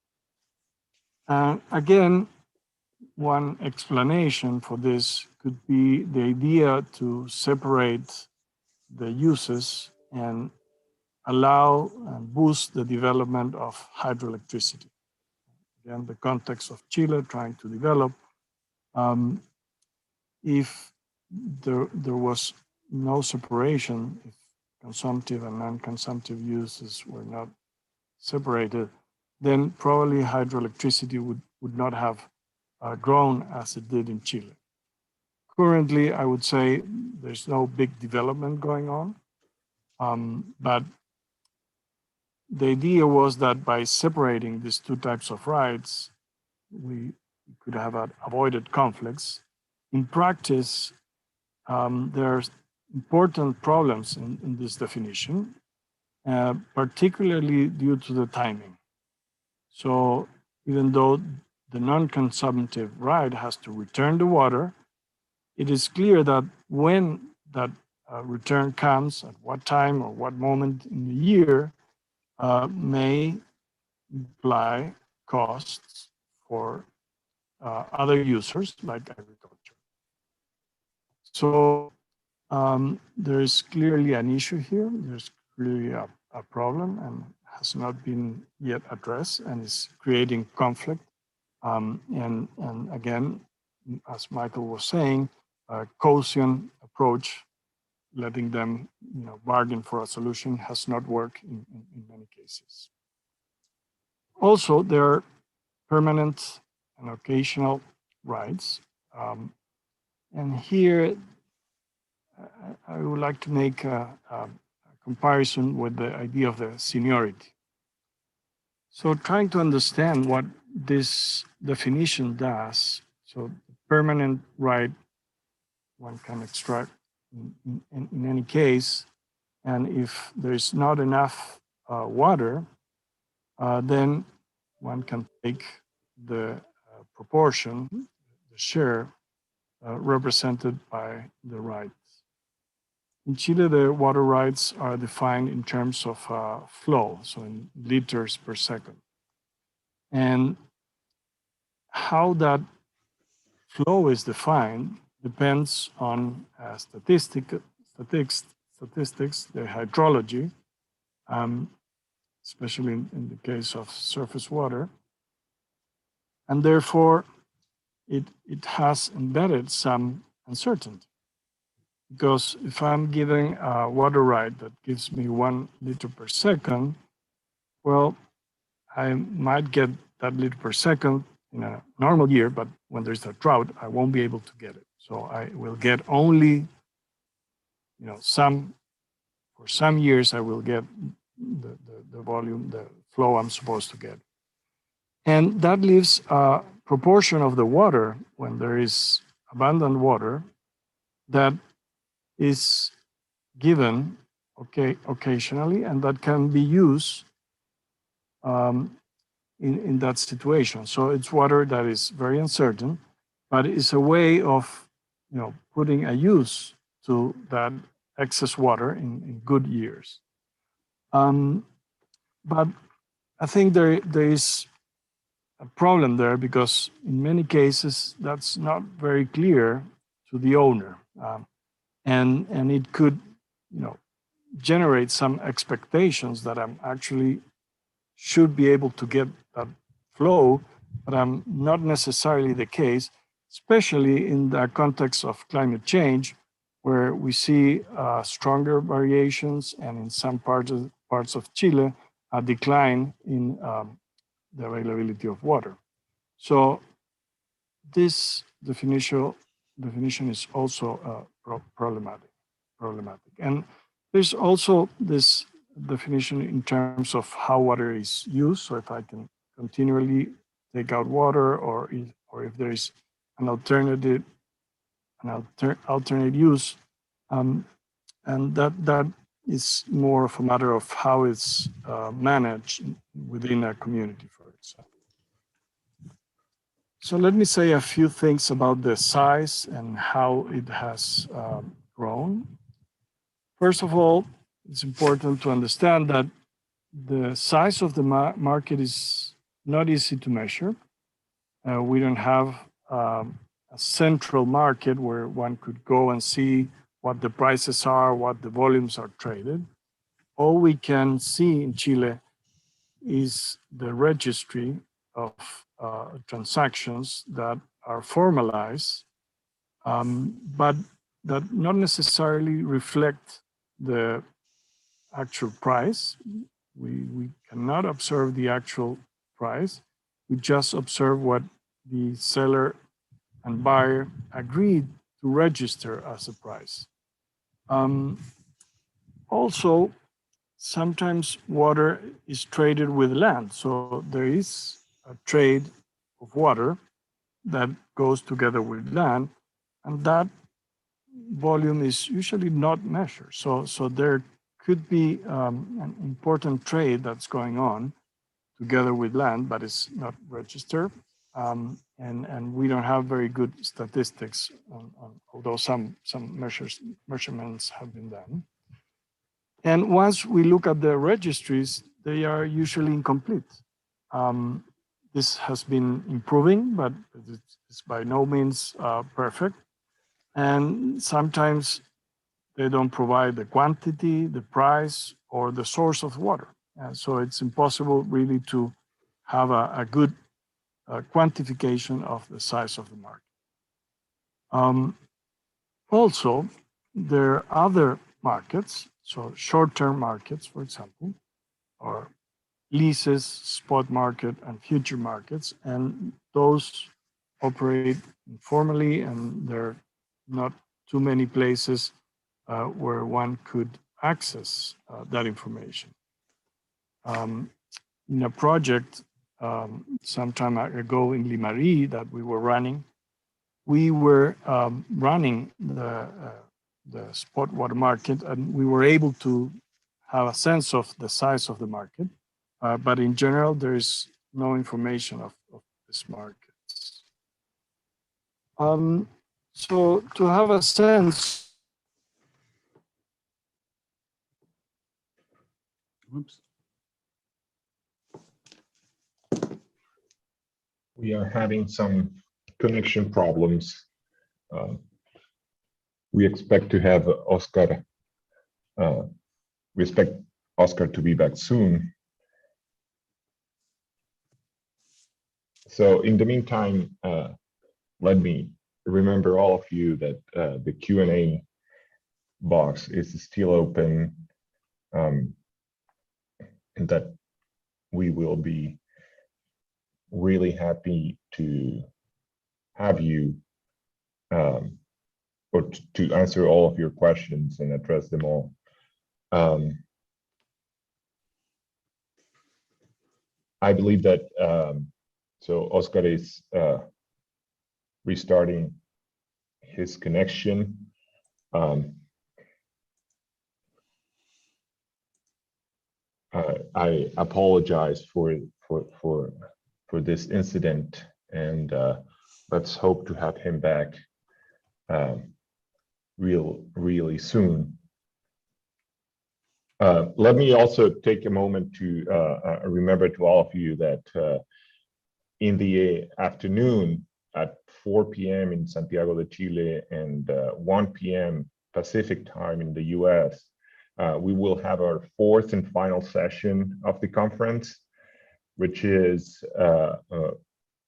Again, one explanation for this could be the idea to separate the uses and allow and boost the development of hydroelectricity. Again, the context of Chile trying to develop, if there was no separation, if consumptive and non-consumptive uses were not separated, then probably hydroelectricity would not have grown as it did in Chile. Currently, I would say there's no big development going on, but the idea was that by separating these two types of rights, we could have avoided conflicts. In practice, there are important problems in this definition, particularly due to the timing. So even though the non-consumptive right has to return the water, it is clear that when that return comes, at what time or what moment in the year, may imply costs for other users like agriculture. So there is clearly an issue here. There's clearly a problem and has not been yet addressed and is creating conflict. And again, as Michael was saying, a Coasian approach, letting them bargain for a solution, has not worked in many cases. Also, there are permanent and occasional rights. And here, I would like to make a comparison with the idea of the seniority. So trying to understand what this definition does, so permanent right one can extract in any case, and if there is not enough water, then one can take the proportion, the share represented by the rights. In Chile, the water rights are defined in terms of flow, so in liters per second. And how that flow is defined depends on statistics, the hydrology, especially in the case of surface water. And therefore, it has embedded some uncertainty. Because if I'm giving a water right that gives me 1 liter per second, well, I might get that liter per second in a normal year, but when there's a drought, I won't be able to get it. So I will get only, for some years, I will get the volume, the flow I'm supposed to get. And that leaves a proportion of the water when there is abundant water that is given occasionally, and that can be used in that situation. So it's water that is very uncertain, but it's a way of putting a use to that excess water in good years. But I think there is a problem there because in many cases that's not very clear to the owner. And it could, generate some expectations that I'm actually should be able to get that flow, but I'm not necessarily the case, especially in the context of climate change, where we see stronger variations and in some parts of Chile, a decline in the availability of water. So this definition is also problematic. And there's also this definition in terms of how water is used. So if I can continually take out water, or if there is an alternate use, and that is more of a matter of how it's managed within a community, for example. So let me say a few things about the size and how it has grown. First of all, it's important to understand that the size of the market is not easy to measure. We don't have a central market where one could go and see what the prices are, what the volumes are traded. All we can see in Chile is the registry of transactions that are formalized, but that not necessarily reflect the actual price. We cannot observe the actual price. We just observe what the seller and buyer agreed to register as a price. Also, sometimes water is traded with land. So there is a trade of water that goes together with land, and that volume is usually not measured. So there could be an important trade that's going on together with land, but it's not registered. And we don't have very good statistics on although some measurements have been done. And once we look at the registries, they are usually incomplete. This has been improving, but it's by no means perfect. And sometimes they don't provide the quantity, the price, or the source of water. And so it's impossible really to have a good quantification of the size of the market. Also, there are other markets, so short-term markets, for example, or leases, spot market, and future markets, and those operate informally, and there are not too many places where one could access that information. In a project some time ago in Limari that we were running, we were running the spot water market, and we were able to have a sense of the size of the market. But in general, there is no information of these markets. So to have a sense. Whoops. We are having some connection problems. We expect to have Oscar. We expect Oscar to be back soon. So in the meantime, let me remember all of you that the Q&A box is still open, and that we will be really happy to have you or to answer all of your questions and address them all. I believe that so Oscar is restarting his connection. I apologize for this incident, and let's hope to have him back really soon. Let me also take a moment to remember to all of you that in the afternoon at 4 p.m. in Santiago de Chile and 1 p.m. Pacific time in the US, we will have our fourth and final session of the conference, which is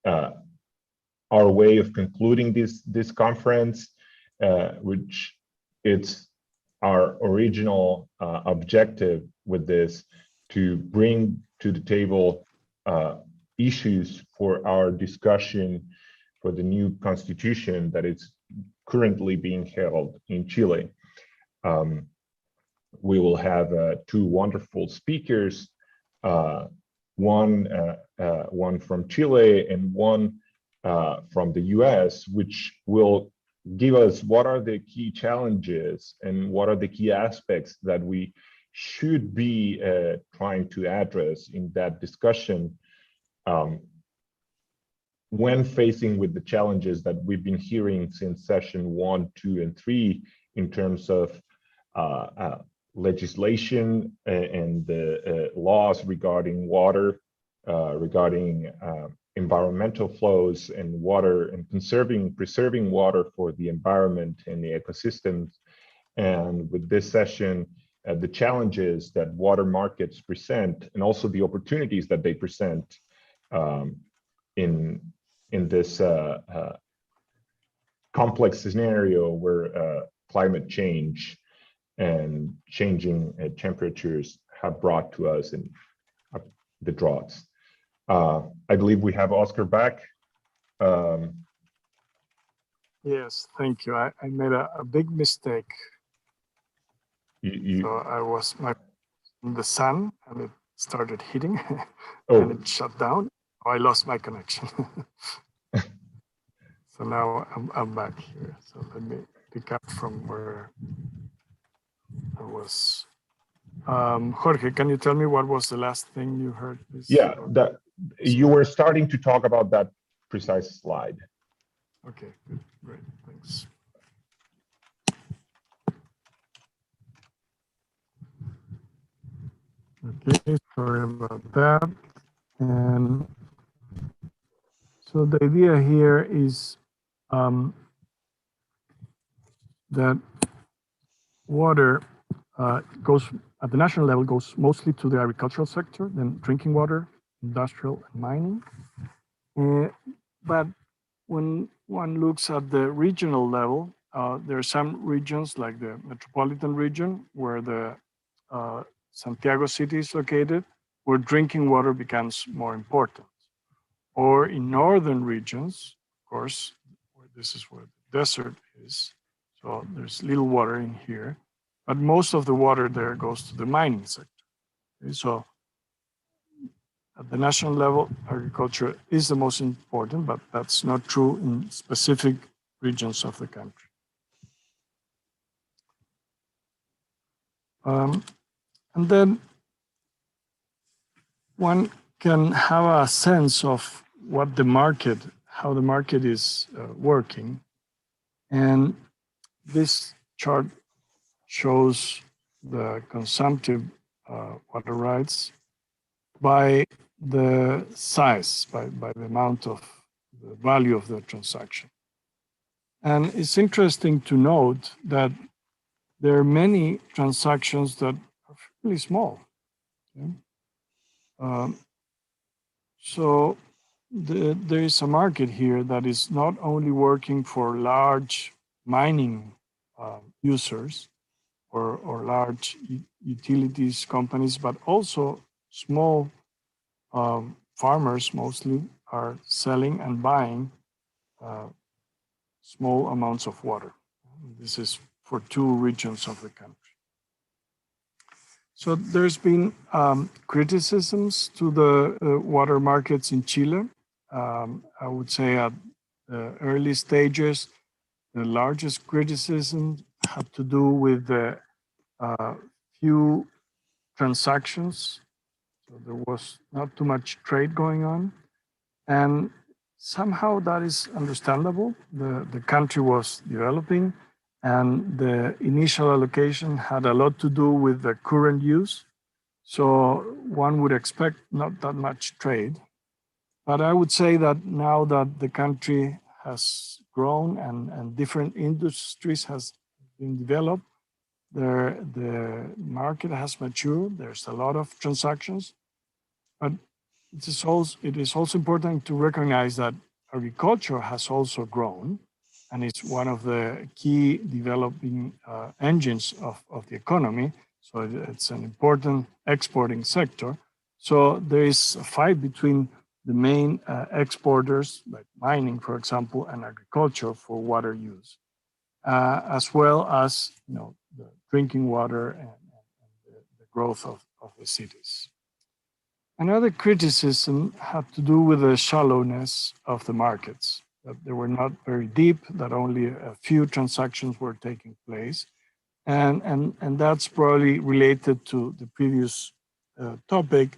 our way of concluding this conference, which it's our original objective with this, to bring to the table issues for our discussion for the new constitution that is currently being held in Chile. We will have two wonderful speakers, one from Chile and one from the US, which will give us what are the key challenges and what are the key aspects that we should be trying to address in that discussion when facing with the challenges that we've been hearing since session 1, 2, and 3 in terms of legislation and the laws regarding water, regarding environmental flows and water, and preserving water for the environment and the ecosystems. And with this session, the challenges that water markets present, and also the opportunities that they present in this complex scenario where climate change and changing temperatures have brought to us in the droughts. I believe we have Oscar back. Yes, thank you. I made a big mistake. So I was in the sun and it started hitting and it shut down. I lost my connection. So now I'm back here. So let me pick up from where I was. Jorge, can you tell me what was the last thing you heard? Yeah, that you were starting to talk about that precise slide. Okay, good, great, thanks. Okay, sorry about that. And so the idea here is that water goes at the national level, goes mostly to the agricultural sector, then drinking water, industrial, and mining. But when one looks at the regional level, there are some regions like the metropolitan region where the Santiago city is located, where drinking water becomes more important. Or in northern regions, of course, this is where the desert is. So there's little water in here, but most of the water there goes to the mining sector. Okay, so at the national level, agriculture is the most important, but that's not true in specific regions of the country. And then one can have a sense of what the market, how the market is working. And this chart shows the consumptive water rights by the size, by the amount of the value of the transaction. And it's interesting to note that there are many transactions that are really small. Okay? So there is a market here that is not only working for large mining users or large utilities companies, but also small farmers mostly are selling and buying small amounts of water. This is for 2 regions of the country. So there's been criticisms to the water markets in Chile. I would say at the early stages, the largest criticism had to do with the few transactions. So there was not too much trade going on. And somehow that is understandable. The country was developing, and the initial allocation had a lot to do with the current use. So one would expect not that much trade. But I would say that now that the country has grown and different industries has been developed, the market has matured. There's a lot of transactions. But it is also important to recognize that agriculture has also grown, and it's one of the key developing engines of the economy. So it's an important exporting sector. So there is a fight between the main exporters, like mining, for example, and agriculture for water use, as well as the drinking water and the growth of the cities. Another criticism had to do with the shallowness of the markets, that they were not very deep, that only a few transactions were taking place. And that's probably related to the previous topic,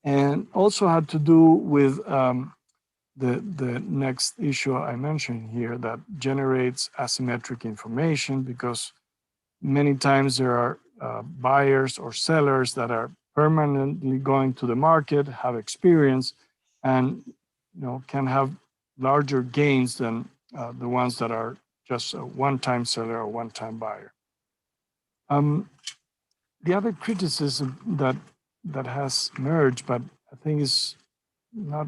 and also had to do with the next issue I mentioned here that generates asymmetric information, because many times there are buyers or sellers that are permanently going to the market, have experience, and can have larger gains than the ones that are just a one-time seller or one-time buyer. The other criticism that has emerged, but I think is not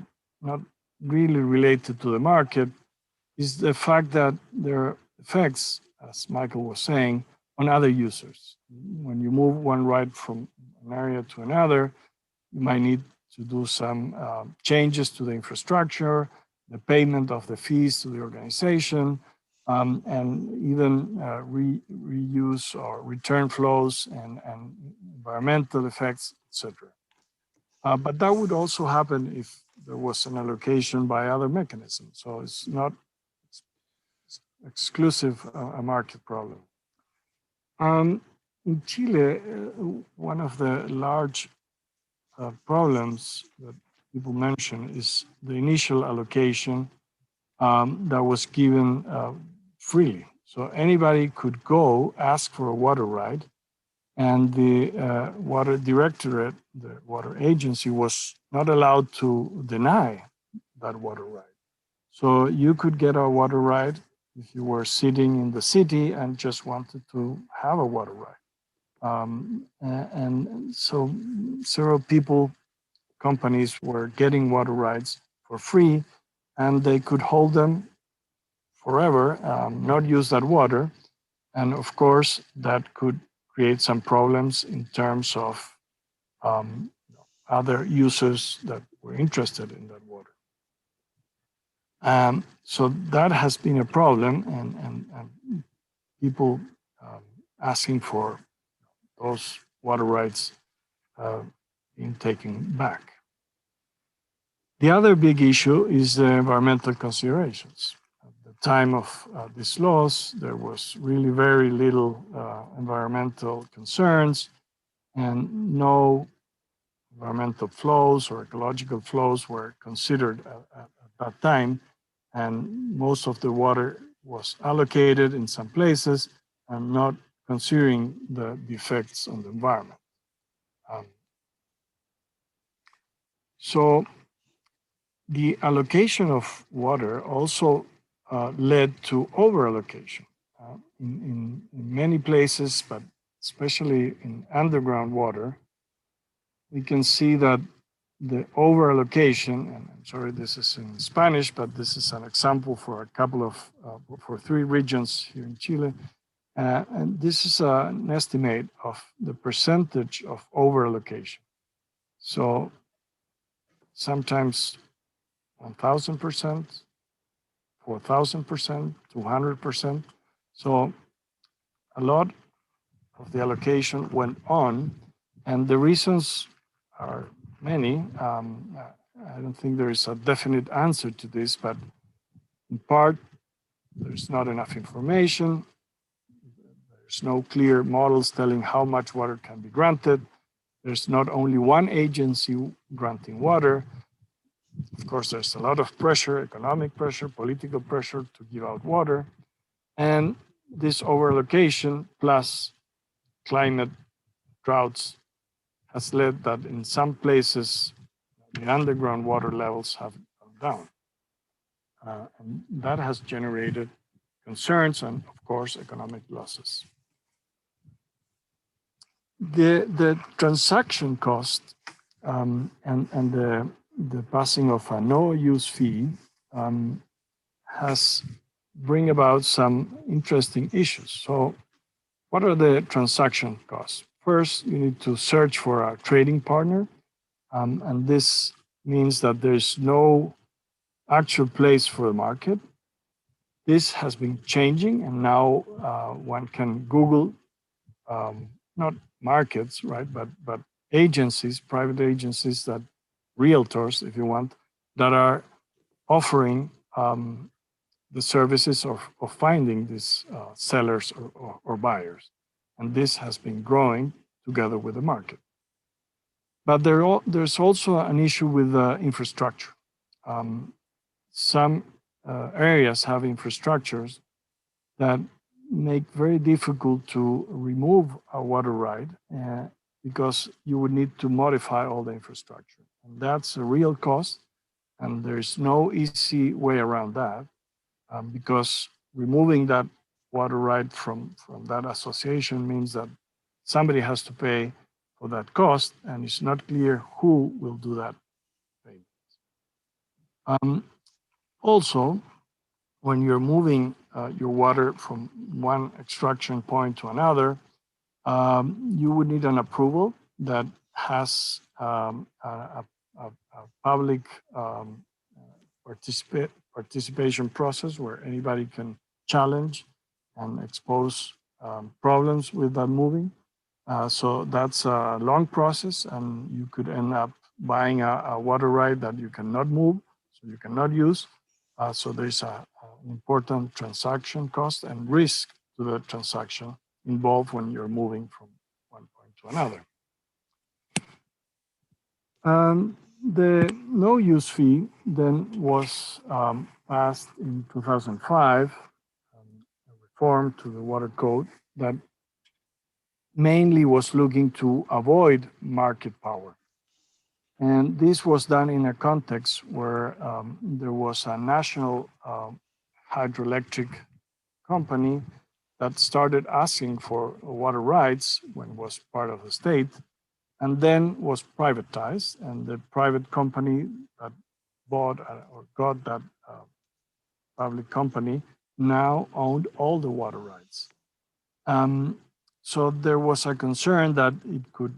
really related to the market, is the fact that there are effects, as Michael was saying, on other users. When you move one right from an area to another, you might need to do some changes to the infrastructure, the payment of the fees to the organization, and even reuse or return flows and environmental effects, etc. But that would also happen if there was an allocation by other mechanisms. So it's not exclusive a market problem. In Chile, one of the large problems that people mention is the initial allocation that was given freely. So anybody could go ask for a water right, and the water directorate, the water agency, was not allowed to deny that water right. So you could get a water right if you were sitting in the city and just wanted to have a water right. And so several companies were getting water rights for free, and they could hold them forever, not use that water. And of course, that could create some problems in terms of other users that were interested in that water. So that has been a problem, and people asking for those water rights being taken back. The other big issue is the environmental considerations. At the time of these laws, there was really very little environmental concerns and no environmental flows or ecological flows were considered at that time. And most of the water was allocated in some places and not considering the effects on the environment. So the allocation of water also led to over-allocation in many places, but especially in underground water. We can see that the over-allocation, and I'm sorry this is in Spanish, but this is an example for a couple of, for 3 regions here in Chile. And this is an estimate of the percentage of over-allocation. So sometimes 1,000%, 4,000%, 200%. So a lot of the allocation went on, and the reasons are many. I don't think there is a definite answer to this, but in part, there's not enough information. There's no clear models telling how much water can be granted. There's not only one agency granting water. Of course, there's a lot of pressure, economic pressure, political pressure to give out water. And this overallocation plus climate droughts has led that in some places, the underground water levels have gone down. And that has generated concerns and, of course, economic losses. The transaction cost and the passing of a no-use fee has bring about some interesting issues. So what are the transaction costs? First, you need to search for a trading partner. And this means that there's no actual place for the market. This has been changing, and now one can Google, not markets, right, but agencies, private agencies, that realtors, if you want, that are offering the services of finding these sellers or buyers. And this has been growing together with the market. But there's also an issue with infrastructure. Some areas have infrastructures that make very difficult to remove a water right because you would need to modify all the infrastructure. And that's a real cost, and there's no easy way around that because removing that water right from that association means that somebody has to pay for that cost, and it's not clear who will do that payment. Also, when you're moving your water from one extraction point to another, you would need an approval that has a public participation process where anybody can challenge and expose problems with that moving. So that's a long process, and you could end up buying a water right that you cannot move, so you cannot use. So there's an important transaction cost and risk to the transaction involved when you're moving from one point to another. The no-use fee then was passed in 2005, a reform to the water code that mainly was looking to avoid market power. And this was done in a context where there was a national hydroelectric company that started asking for water rights when it was part of the state, and then was privatized. And the private company that bought or got that public company now owned all the water rights. So there was a concern that it could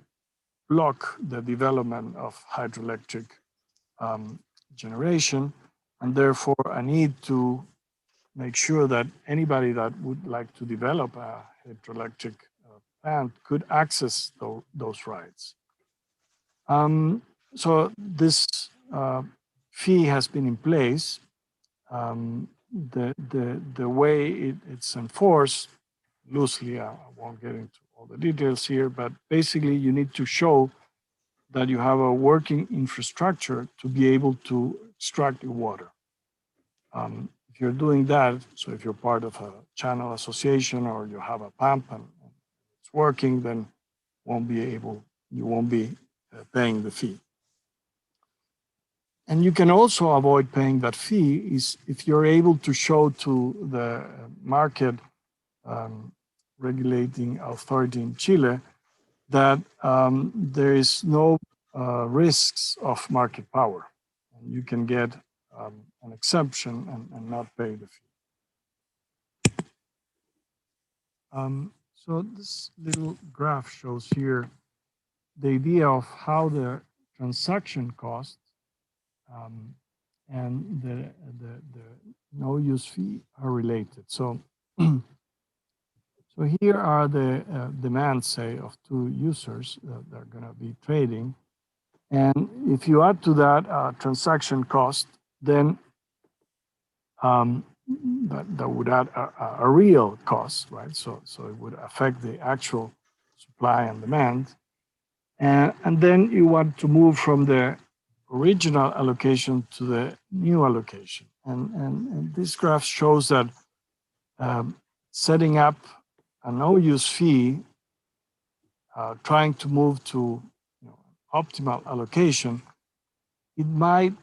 block the development of hydroelectric generation, and therefore a need to make sure that anybody that would like to develop a hydroelectric plant could access those rights. So this fee has been in place. The way it's enforced, loosely, I won't get into all the details here, but basically you need to show that you have a working infrastructure to be able to extract your water. If you're doing that, so if you're part of a channel association or you have a pump and it's working, then you won't be paying the fee. And you can also avoid paying that fee is if you're able to show to the market regulating authority in Chile that there is no risks of market power. And you can get an exception and not pay the fee. So this little graph shows here the idea of how the transaction cost and the no-use fee are related. So, so here are the demands, say, of two users that are going to be trading. And if you add to that transaction cost, then that would add a real cost, right? So it would affect the actual supply and demand. And then you want to move from the original allocation to the new allocation. And this graph shows that setting up a no-use fee, trying to move to optimal allocation, it might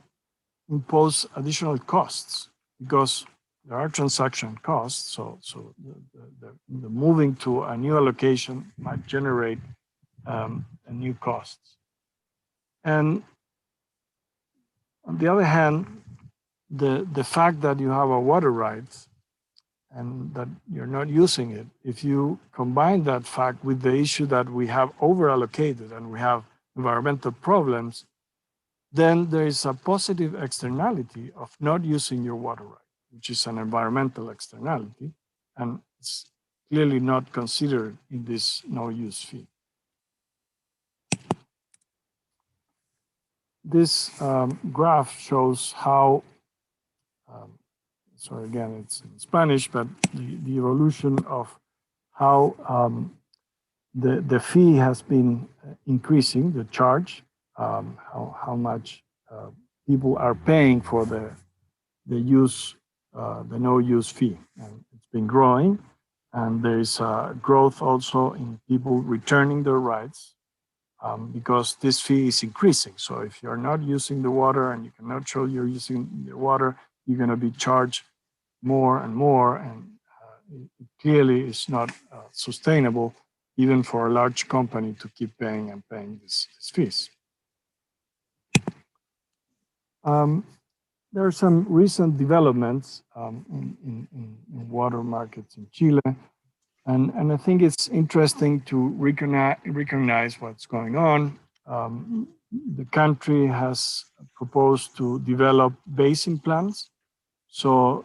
impose additional costs because there are transaction costs. So the moving to a new allocation might generate a new costs. And on the other hand, the fact that you have a water right and that you're not using it, if you combine that fact with the issue that we have over-allocated and we have environmental problems, then there is a positive externality of not using your water right, which is an environmental externality, and it's clearly not considered in this no-use fee. This graph shows how, sorry, again, it's in Spanish, but the evolution of how the fee has been increasing, the charge, how much people are paying for the no-use fee. And it's been growing, and there is a growth also in people returning their rights because this fee is increasing. So if you're not using the water and you cannot show you're using the water, you're going to be charged more and more, and it clearly is not sustainable even for a large company to keep paying and paying these fees. There are some recent developments in water markets in Chile, and I think it's interesting to recognize what's going on. The country has proposed to develop basin plans. So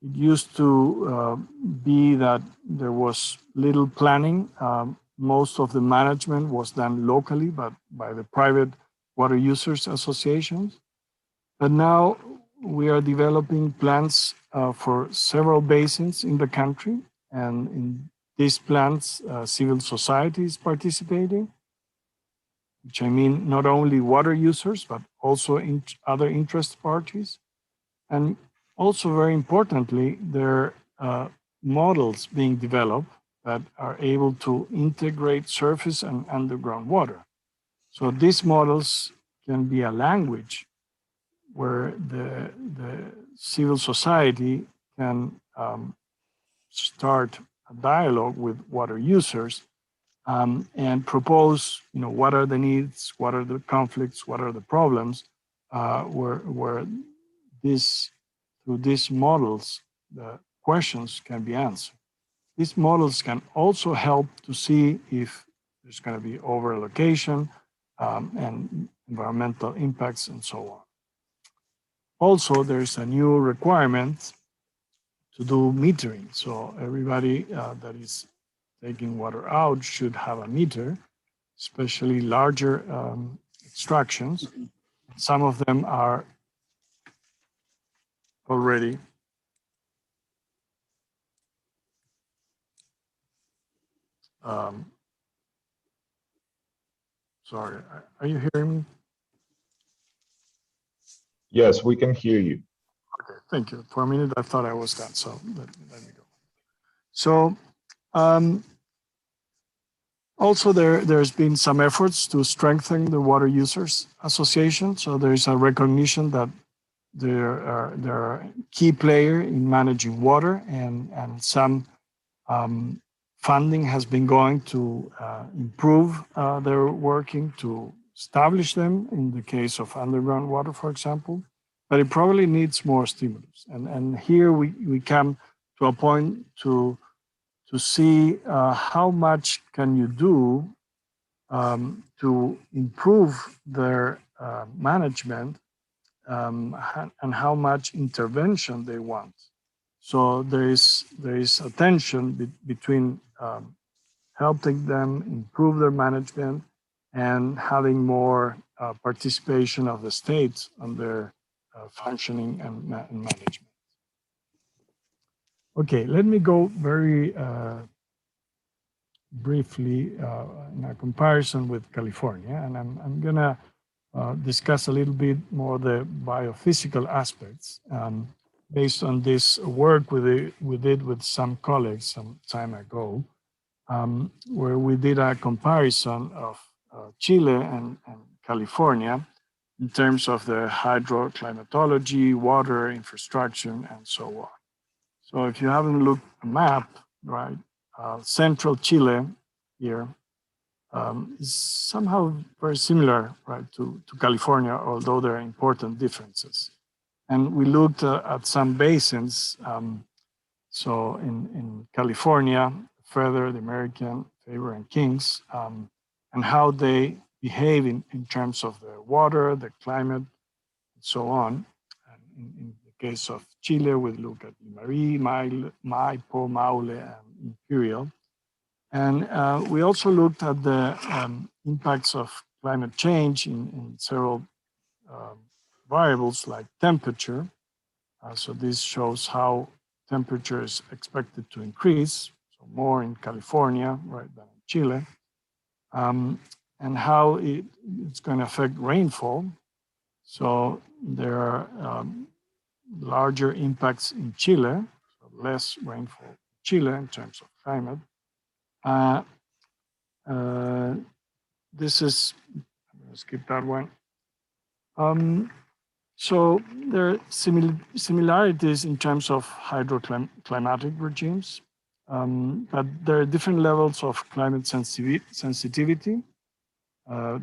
it used to be that there was little planning. Most of the management was done locally, but by the private water users associations. But now we are developing plans for several basins in the country. And in these plans, civil society is participating, which I mean not only water users, but also other interest parties. And also very importantly, there are models being developed that are able to integrate surface and underground water. So these models can be a language where the civil society can start a dialogue with water users and propose, what are the needs, what are the conflicts, what are the problems, where through these models, the questions can be answered. These models can also help to see if there's going to be over-allocation and environmental impacts and so on. Also, there's a new requirement do metering. So everybody that is taking water out should have a meter, especially larger extractions. Some of them are already sorry, are you hearing me? Yes, we can hear you. Okay, thank you. For a minute, I thought I was done, so let me go. So also there's been some efforts to strengthen the Water Users Association. So there is a recognition that they're a key player in managing water, and some funding has been going to improve their working to establish them in the case of underground water, for example, but it probably needs more stimulus. And here we come to a point to see how much can you do to improve their management and how much intervention they want. So there is a tension between helping them improve their management and having more participation of the state on their functioning and management. Okay, let me go very briefly in a comparison with California, and I'm gonna discuss a little bit more the biophysical aspects based on this work we did with some colleagues some time ago, where we did a comparison of Chile and California in terms of the hydroclimatology, water, infrastructure, and so on. So if you haven't looked at a map, right, central Chile here is somehow very similar, right, to California, although there are important differences. And we looked at some basins. So in California, further the American, Favor, and Kings, and how they behave in terms of the water, the climate, and so on. And in the case of Chile, we look at Marie, Maipo, Maule, and Imperial. And we also looked at the impacts of climate change in several variables like temperature. So this shows how temperature is expected to increase, so more in California, right, than in Chile, and how it's going to affect rainfall. So there are larger impacts in Chile, so less rainfall in Chile in terms of climate. This is, I'm going to skip that one. So there are similarities in terms of hydroclimatic regimes, but there are different levels of climate sensitivity.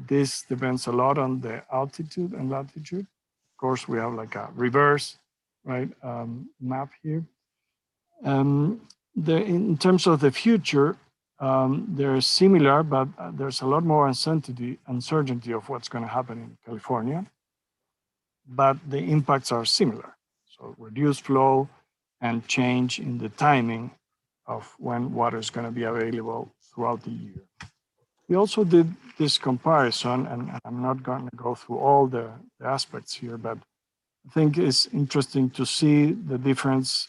This depends a lot on the altitude and latitude. Of course, we have like a reverse, right, map here. In terms of the future, they're similar, but there's a lot more uncertainty of what's going to happen in California. But the impacts are similar. So reduced flow and change in the timing of when water is going to be available throughout the year. We also did this comparison, and I'm not going to go through all the aspects here, but I think it's interesting to see the difference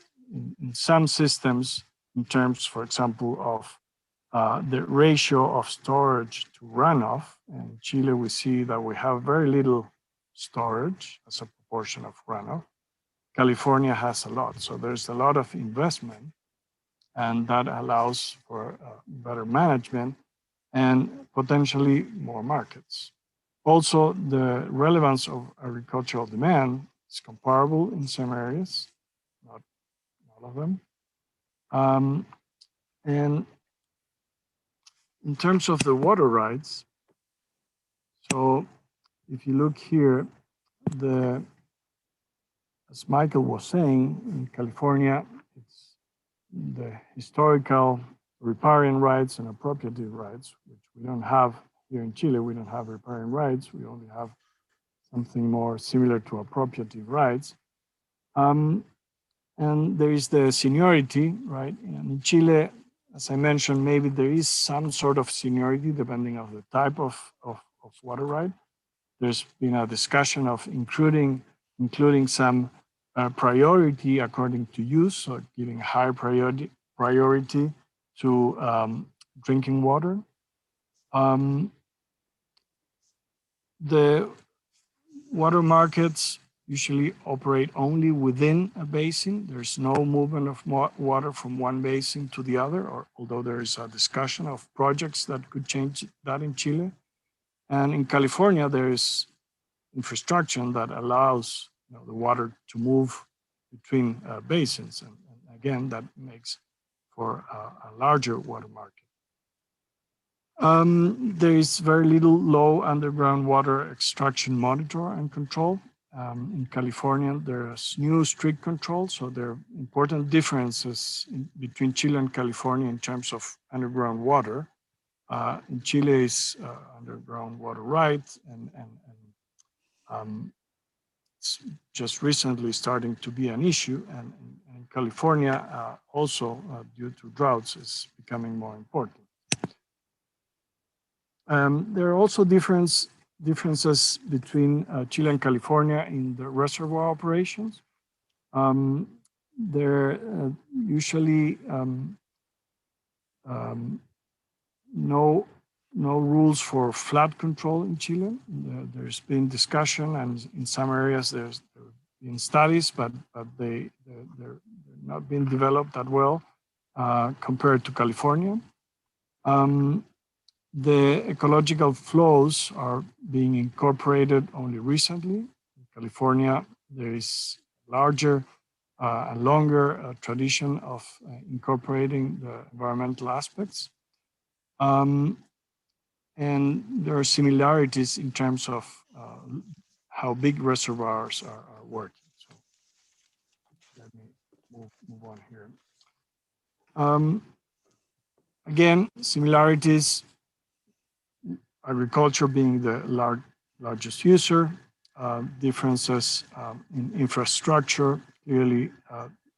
in some systems in terms, for example, of the ratio of storage to runoff. In Chile, we see that we have very little storage as a proportion of runoff. California has a lot, so there's a lot of investment, and that allows for better management and potentially more markets. Also, the relevance of agricultural demand is comparable in some areas, not all of them. And in terms of the water rights, so if you look here, as Michael was saying, in California, it's the historical riparian rights and appropriative rights, which we don't have here in Chile. We don't have riparian rights. We only have something more similar to appropriative rights. And And there is the seniority, right? And in Chile, as I mentioned, maybe there is some sort of seniority depending on the type of water right. There's been a discussion of including some priority according to use, so giving high priority to drinking water. The water markets usually operate only within a basin. There's no movement of water from one basin to the other, although there is a discussion of projects that could change that in Chile. And in California, there is infrastructure that allows the water to move between basins. And again, that makes for a larger water market. There is very little low underground water extraction monitor and control. In California, there's new strict control, so there are important differences between Chile and California in terms of underground water. In Chile is underground water right, and it's just recently starting to be an issue, and in California also due to droughts is becoming more important. There are also differences between Chile and California in the reservoir operations. There usually no rules for flood control in Chile. There's been discussion, and in some areas there have been studies, but they're not being developed that well compared to California. The ecological flows are being incorporated only recently. In California, there is larger and longer tradition of incorporating the environmental aspects. And there are similarities in terms of how big reservoirs are working. So let me move on here. Again, similarities, agriculture being the largest user, differences in infrastructure. Clearly,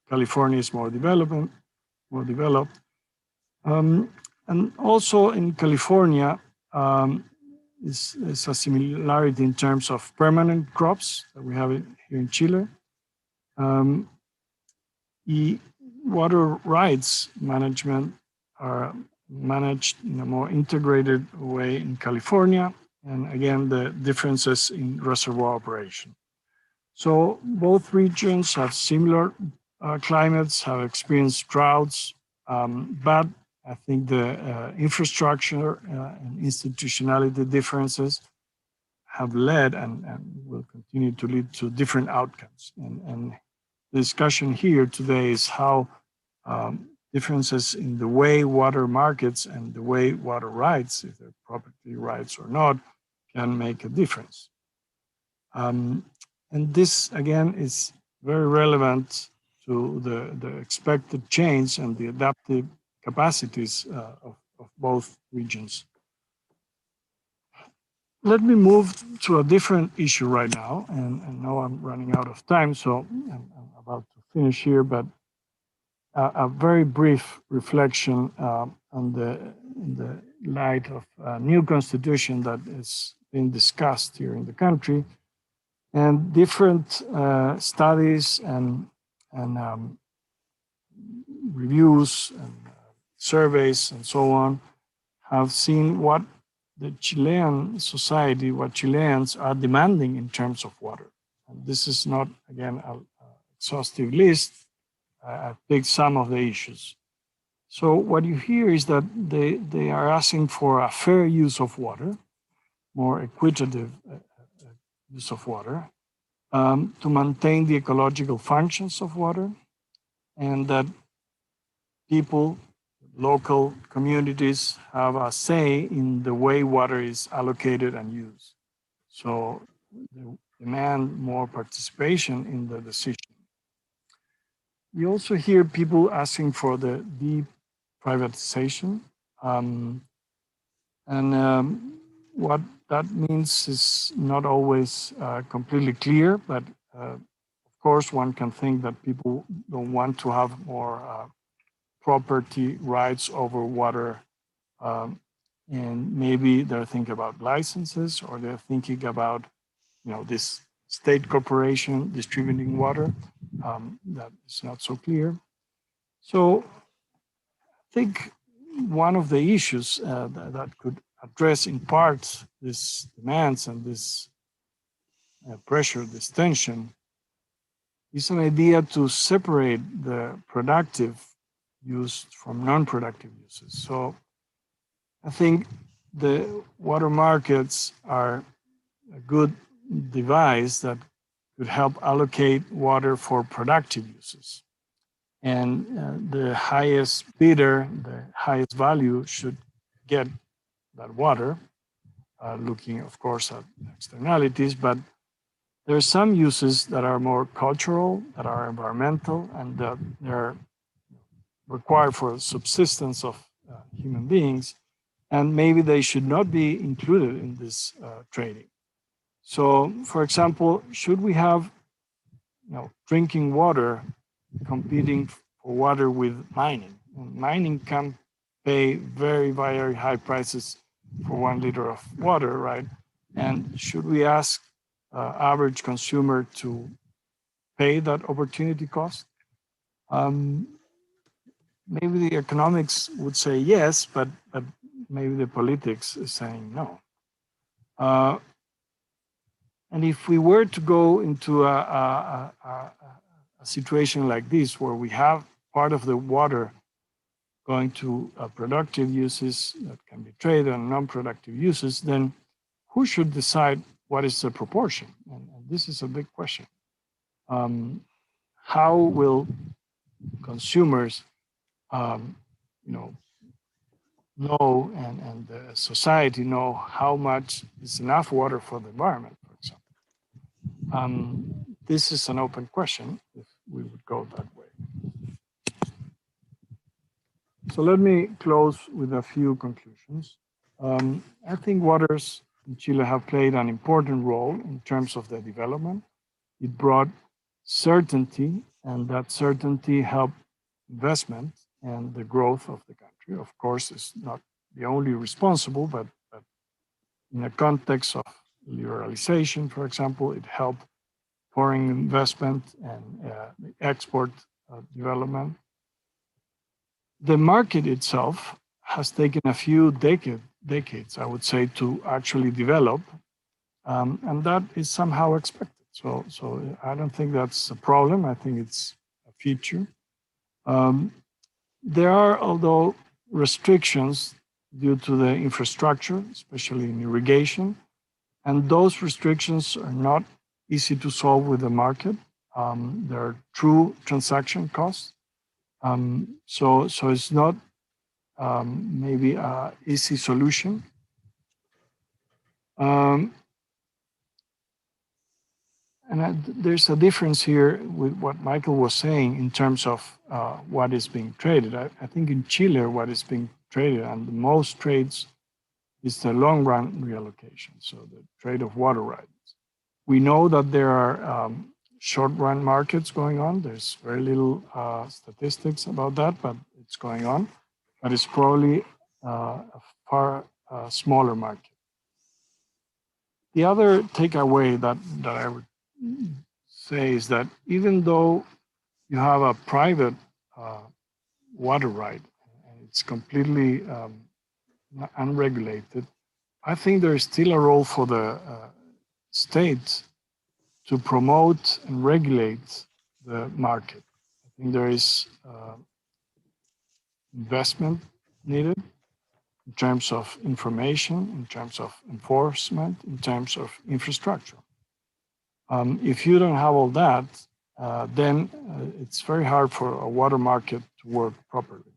California is more developed. And also in California, is a similarity in terms of permanent crops that we have here in Chile. The water rights management are managed in a more integrated way in California, and again, the differences in reservoir operation. So both regions have similar climates, have experienced droughts, but I think the infrastructure and institutionality differences have led and will continue to lead to different outcomes. And the discussion here today is how differences in the way water markets and the way water rights, if they're property rights or not, can make a difference. And this, again, is very relevant to the expected change and the adaptive capacities of both regions. Let me move to a different issue right now, and now I'm running out of time, so I'm about to finish here, but a very brief reflection in the light of a new constitution that is being discussed here in the country, and different studies and reviews and surveys and so on have seen what the Chilean society, what Chileans are demanding in terms of water. And this is not, again, an exhaustive list. I picked some of the issues. So what you hear is that they are asking for a fair use of water, more equitable use of water, to maintain the ecological functions of water, and that people, local communities have a say in the way water is allocated and used. So they demand more participation in the decision. You also hear people asking for the deprivatization. What that means is not always completely clear, but of course, one can think that people don't want to have more property rights over water, and maybe they're thinking about licenses, or they're thinking about, this state corporation distributing water. That is not so clear. So I think one of the issues that could address in part these demands and this pressure, this tension, is an idea to separate the productive use from non-productive uses. So I think the water markets are a good device that could help allocate water for productive uses. And the highest bidder, the highest value should get that water, looking, of course, at externalities, but there are some uses that are more cultural, that are environmental, and that they're required for subsistence of human beings, and maybe they should not be included in this trading. So, for example, should we have drinking water competing for water with mining? And mining can pay very, very high prices for 1 liter of water, right? And should we ask average consumer to pay that opportunity cost? Maybe the economics would say yes, but maybe the politics is saying no. And if we were to go into a situation like this, where we have part of the water going to productive uses that can be traded and non-productive uses, then who should decide what is the proportion? And this is a big question. How will consumers, know and the society know how much is enough water for the environment, for example? This is an open question if we would go that way. So let me close with a few conclusions. I think waters in Chile have played an important role in terms of the development. It brought certainty, and that certainty helped investment and the growth of the country. Of course, it's not the only responsible, but in a context of liberalization, for example, it helped foreign investment and the export development. The market itself has taken a few decades, I would say, to actually develop, and that is somehow expected. So I don't think that's a problem. I think it's a feature. There are, although, restrictions due to the infrastructure, especially in irrigation, and those restrictions are not easy to solve with the market. There are true transaction costs. So it's not maybe an easy solution. There's a difference here with what Michael was saying in terms of what is being traded. I think in Chile, what is being traded, and the most trades, is the long run reallocation, so the trade of water rights. We know that there are short run markets going on. There's very little statistics about that, but it's going on. But it's probably a far smaller market. The other takeaway that I would say is that even though you have a private water right, and it's completely unregulated, I think there is still a role for the state to promote and regulate the market. I think there is investment needed in terms of information, in terms of enforcement, in terms of infrastructure. If you don't have all that, then it's very hard for a water market to work properly.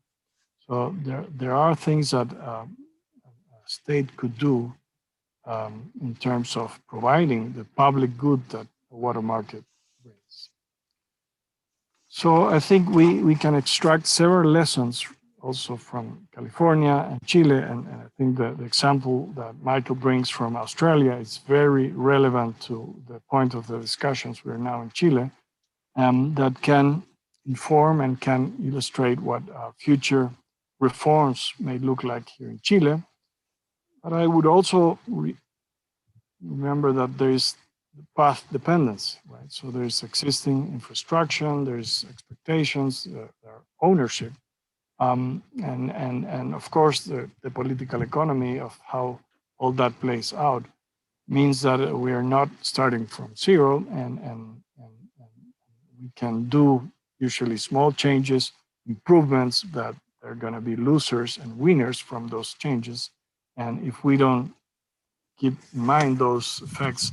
So there are things that a state could do in terms of providing the public good that a water market brings. So I think we can extract several lessons also from California and Chile, and I think the example that Michael brings from Australia is very relevant to the point of the discussions we're now in Chile. that can inform and can illustrate what future reforms may look like here in Chile. But I would also remember that there is path dependence, right? So there's existing infrastructure, there's expectations, there are ownership, and of course the political economy of how all that plays out means that we are not starting from zero, and we can do usually small changes, improvements that are going to be losers and winners from those changes. And if we don't keep in mind those effects,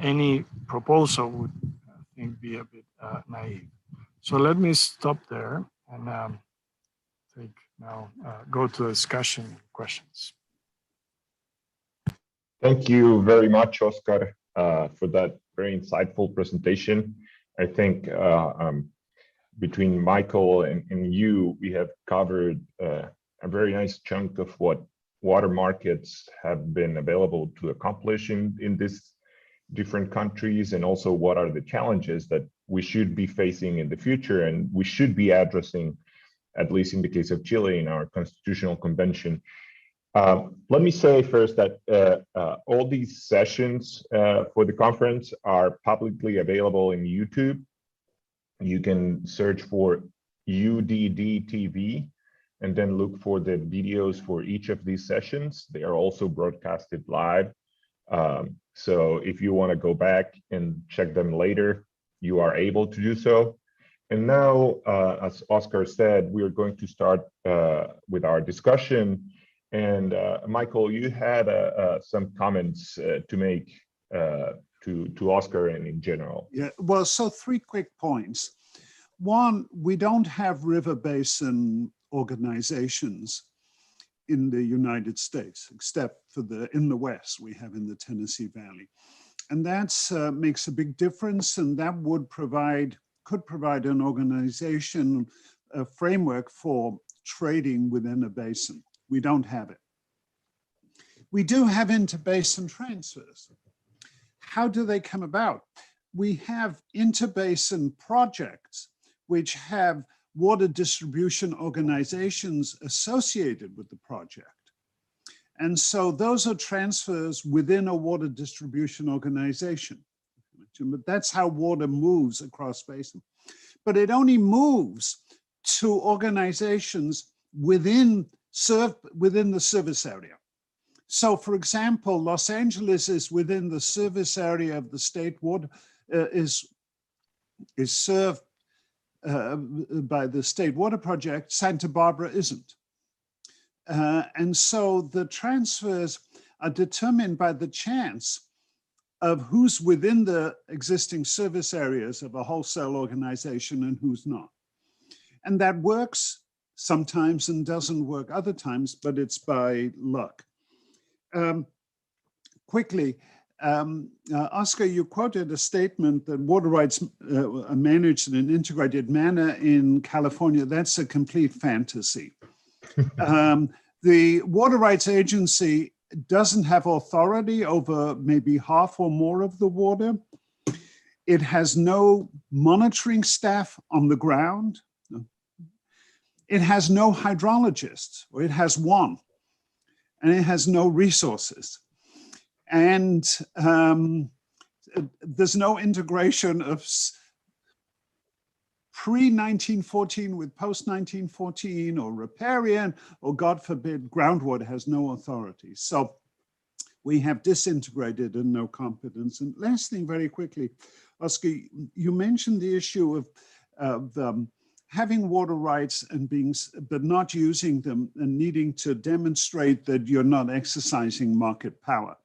any proposal would, I think, be a bit naive. So let me stop there and go to the discussion and questions. Thank you very much, Oscar, for that very insightful presentation. I think between Michael and you, we have covered a very nice chunk of what water markets have been available to accomplish in these different countries, and also what are the challenges that we should be facing in the future and we should be addressing, at least in the case of Chile, in our constitutional convention. Let me say first that all these sessions for the conference are publicly available in YouTube. You can search for UDD TV and then look for the videos for each of these sessions. They are also broadcasted live. So if you want to go back and check them later, you are able to do so. And now, as Oscar said, we are going to start with our discussion. And Michael, you had some comments to make to Oscar and in general. Yeah, well, so 3 quick points. One, we don't have river basin organizations in the United States, except for in the West, we have in the Tennessee Valley. And that makes a big difference, and that could provide an organization, a framework for trading within a basin. We don't have it. We do have interbasin transfers. How do they come about? We have interbasin projects which have water distribution organizations associated with the project. And so those are transfers within a water distribution organization. But that's how water moves across basin. But it only moves to organizations within the service area. So for example, Los Angeles is within the service area of the state water, is served by the state water project. Santa Barbara isn't. And so the transfers are determined by the chance of who's within the existing service areas of a wholesale organization and who's not. And that works sometimes and doesn't work other times, but it's by luck. Quickly, Oscar, you quoted a statement that water rights are managed in an integrated manner in California. That's a complete fantasy. The Water Rights Agency doesn't have authority over maybe half or more of the water. It has no monitoring staff on the ground. It has no hydrologists, or it has one, and it has no resources. And there's no integration of pre-1914 with post-1914 or riparian, or God forbid, groundwater has no authority. So we have disintegrated and no competence. And last thing very quickly, Oscar, you mentioned the issue of having water rights and but not using them and needing to demonstrate that you're not exercising market power.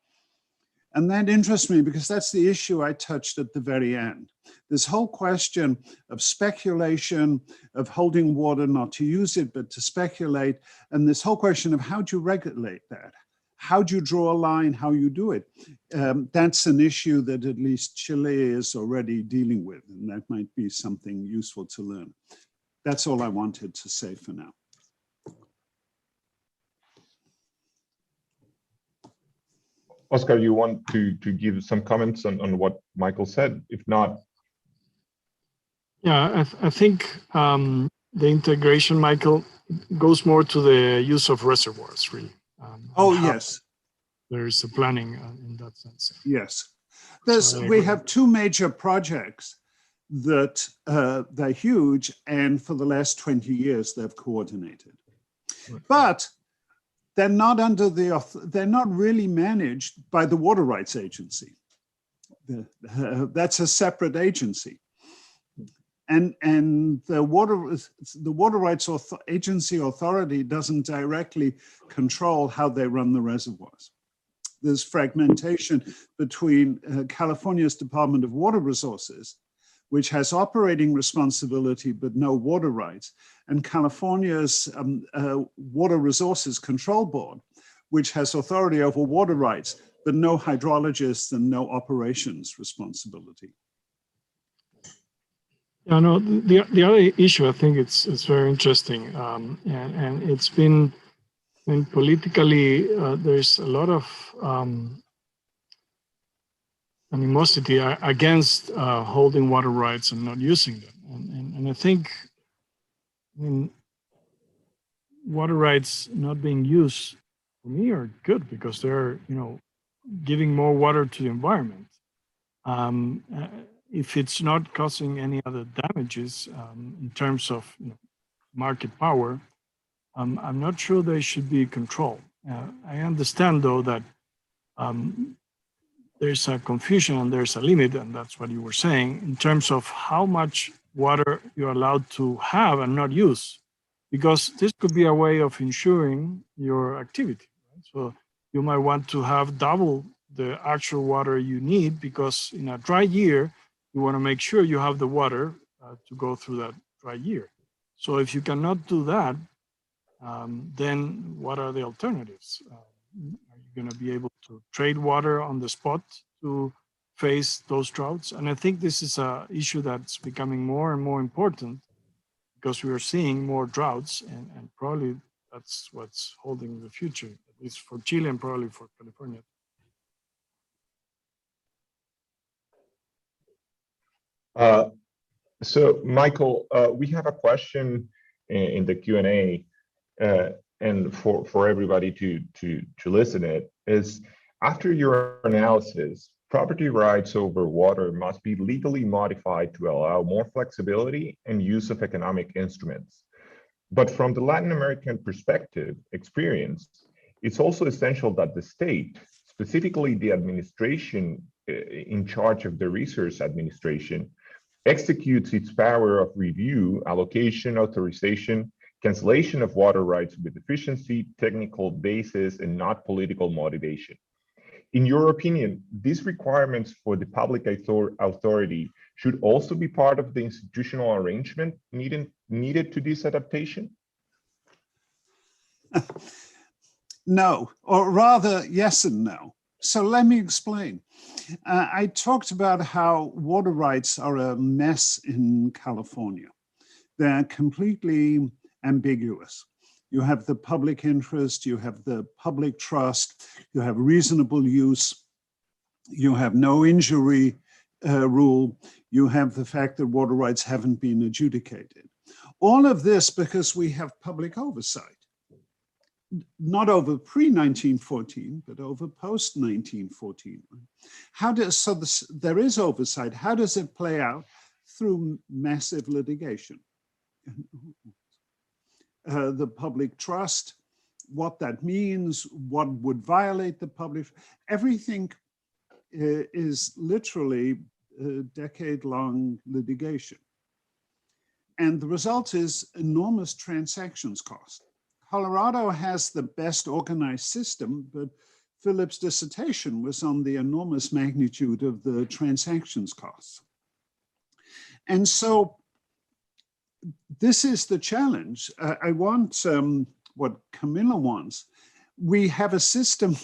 And that interests me because that's the issue I touched at the very end. This whole question of speculation, of holding water, not to use it, but to speculate. And this whole question of how do you regulate that? How do you draw a line, how you do it? That's an issue that at least Chile is already dealing with, and that might be something useful to learn. That's all I wanted to say for now. Oscar, you want to give some comments on what Michael said? If not. Yeah, I think the integration, Michael, goes more to the use of reservoirs, really. Oh, yes. There's a planning in that sense. Yes. So We have two major projects that they're huge, and for the last 20 years they've coordinated. Right. But they're not under they're not really managed by the Water Rights Agency. That's a separate agency. And the Water Rights Agency authority doesn't directly control how they run the reservoirs. There's fragmentation between California's Department of Water Resources, which has operating responsibility but no water rights, and California's Water Resources Control Board, which has authority over water rights but no hydrologists and no operations responsibility. Yeah, no, the other issue, I think it's very interesting, and it's been, politically, there's a lot of animosity against holding water rights and not using them. And I think, water rights not being used for me are good because they're, giving more water to the environment. If it's not causing any other damages in terms of market power, I'm not sure they should be controlled. I understand, though, that there's a confusion and there's a limit, and that's what you were saying, in terms of how much water you're allowed to have and not use, because this could be a way of ensuring your activity. Right? So you might want to have double the actual water you need, because in a dry year, you want to make sure you have the water to go through that dry year. So if you cannot do that, then what are the alternatives? Are you going to be able to trade water on the spot to face those droughts? And I think this is an issue that's becoming more and more important because we are seeing more droughts, and probably that's what's holding the future, at least for Chile and probably for California. So Michael, we have a question in the Q&A, and for everybody to listen it, is after your analysis, property rights over water must be legally modified to allow more flexibility and use of economic instruments. But from the Latin American experience, it's also essential that the state, specifically the administration in charge of the resource administration, executes its power of review, allocation, authorization, cancellation of water rights with efficiency, technical basis, and not political motivation. In your opinion, these requirements for the public authority should also be part of the institutional arrangement needed to this adaptation? No, or rather, yes and no. So let me explain. I talked about how water rights are a mess in California. They're completely ambiguous. You have the public interest, you have the public trust, you have reasonable use, you have no injury rule, you have the fact that water rights haven't been adjudicated. All of this because we have public oversight. Not over pre-1914, but over post-1914. There is oversight. How does it play out? Through massive litigation. The public trust, what that means, what would violate the public, everything is literally a decade-long litigation. And the result is enormous transactions cost. Colorado has the best organized system, but Philip's dissertation was on the enormous magnitude of the transactions costs. And so this is the challenge. I want what Camilla wants. We have a system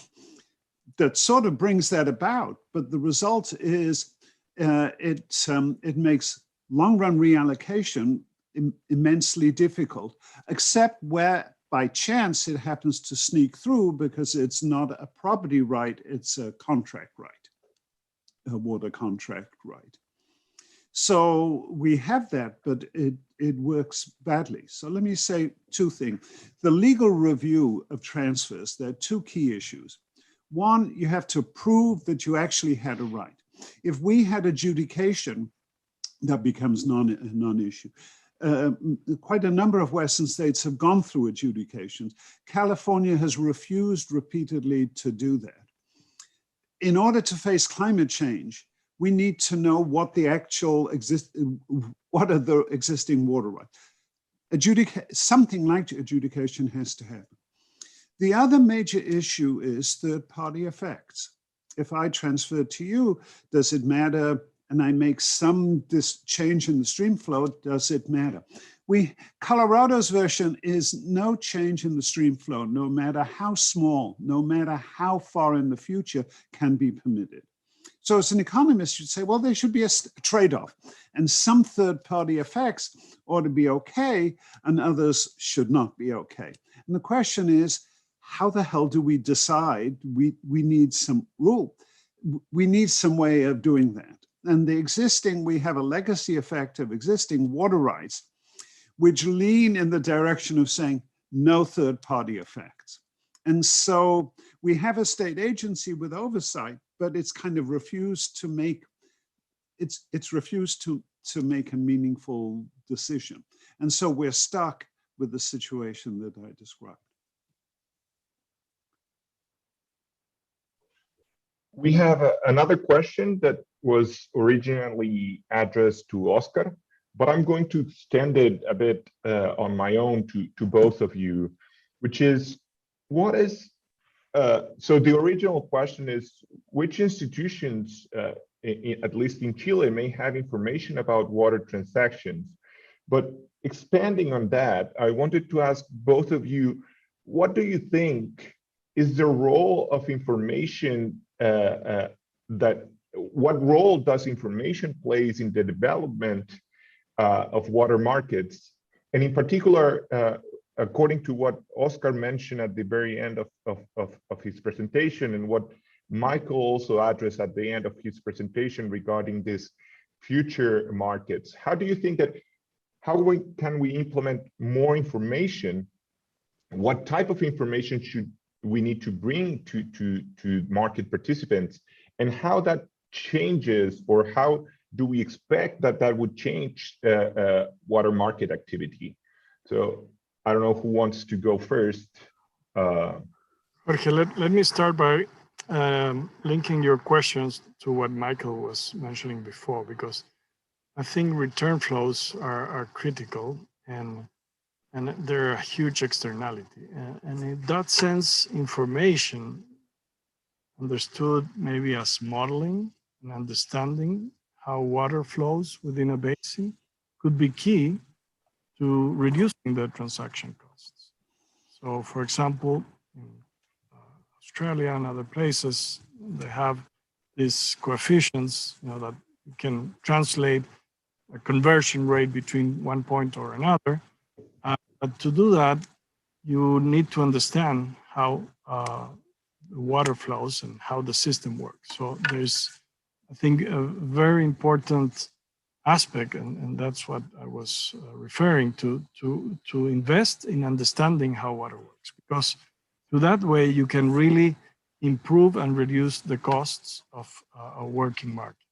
that sort of brings that about, but the result is it makes long-run reallocation immensely difficult, except where by chance it happens to sneak through because it's not a property right, it's a contract right, a water contract right. So we have that, but it works badly. So let me say two things. The legal review of transfers, there are two key issues. One, you have to prove that you actually had a right. If we had adjudication, that becomes non-issue. Quite a number of Western states have gone through adjudications. California has refused repeatedly to do that. In order to face climate change, we need to know what the actual what are the existing water rights. Something like adjudication has to happen. The other major issue is third-party effects. If I transfer to you, does it matter? And I make some change in the stream flow, does it matter? Colorado's version is no change in the stream flow, no matter how small, no matter how far in the future, can be permitted. So as an economist, you'd say, well, there should be a trade-off, and some third-party effects ought to be okay, and others should not be okay. And the question is, how the hell do we decide? We need some rule. We need some way of doing that. And we have a legacy effect of existing water rights, which lean in the direction of saying no third-party effects. And so we have a state agency with oversight, but it's kind of refused to make, it's refused to make a meaningful decision. And so we're stuck with the situation that I described. We have another question that was originally addressed to Oscar, but I'm going to extend it a bit on my own to both of you, which is, so the original question is, which institutions, at least in Chile, may have information about water transactions? But expanding on that, I wanted to ask both of you, what do you think is the role of information what role does information plays in the development of water markets? And in particular, according to what Oscar mentioned at the very end of his presentation, and what Michael also addressed at the end of his presentation regarding these future markets, how do you think that, can we implement more information? What type of information should we need to bring to market participants, and how that changes, or how do we expect that would change water market activity? So I don't know who wants to go first. Okay, let me start by linking your questions to what Michael was mentioning before, because I think return flows are critical, and they're a huge externality. And in that sense, information understood maybe as modeling and understanding how water flows within a basin could be key to reducing the transaction costs. So for example, in Australia and other places, they have these coefficients, that you can translate a conversion rate between one point or another. But to do that, you need to understand how the water flows and how the system works. So there's, I think, a very important aspect, and that's what I was referring to invest in understanding how water works, because through that way you can really improve and reduce the costs of a working market.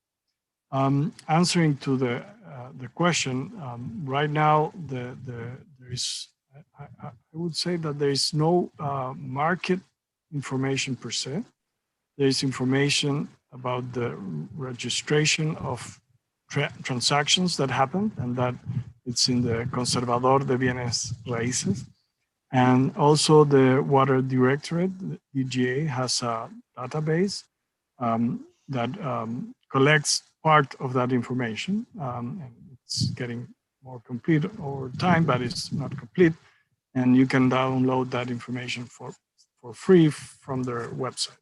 Answering to the question, right now there is, I would say that there is no market information per se. There is information about the registration of transactions that happen, and that it's in the Conservador de Bienes Raíces. And also the Water Directorate, the EGA, has a database that collects part of that information. And it's getting more complete over time, but it's not complete. And you can download that information for free from their website.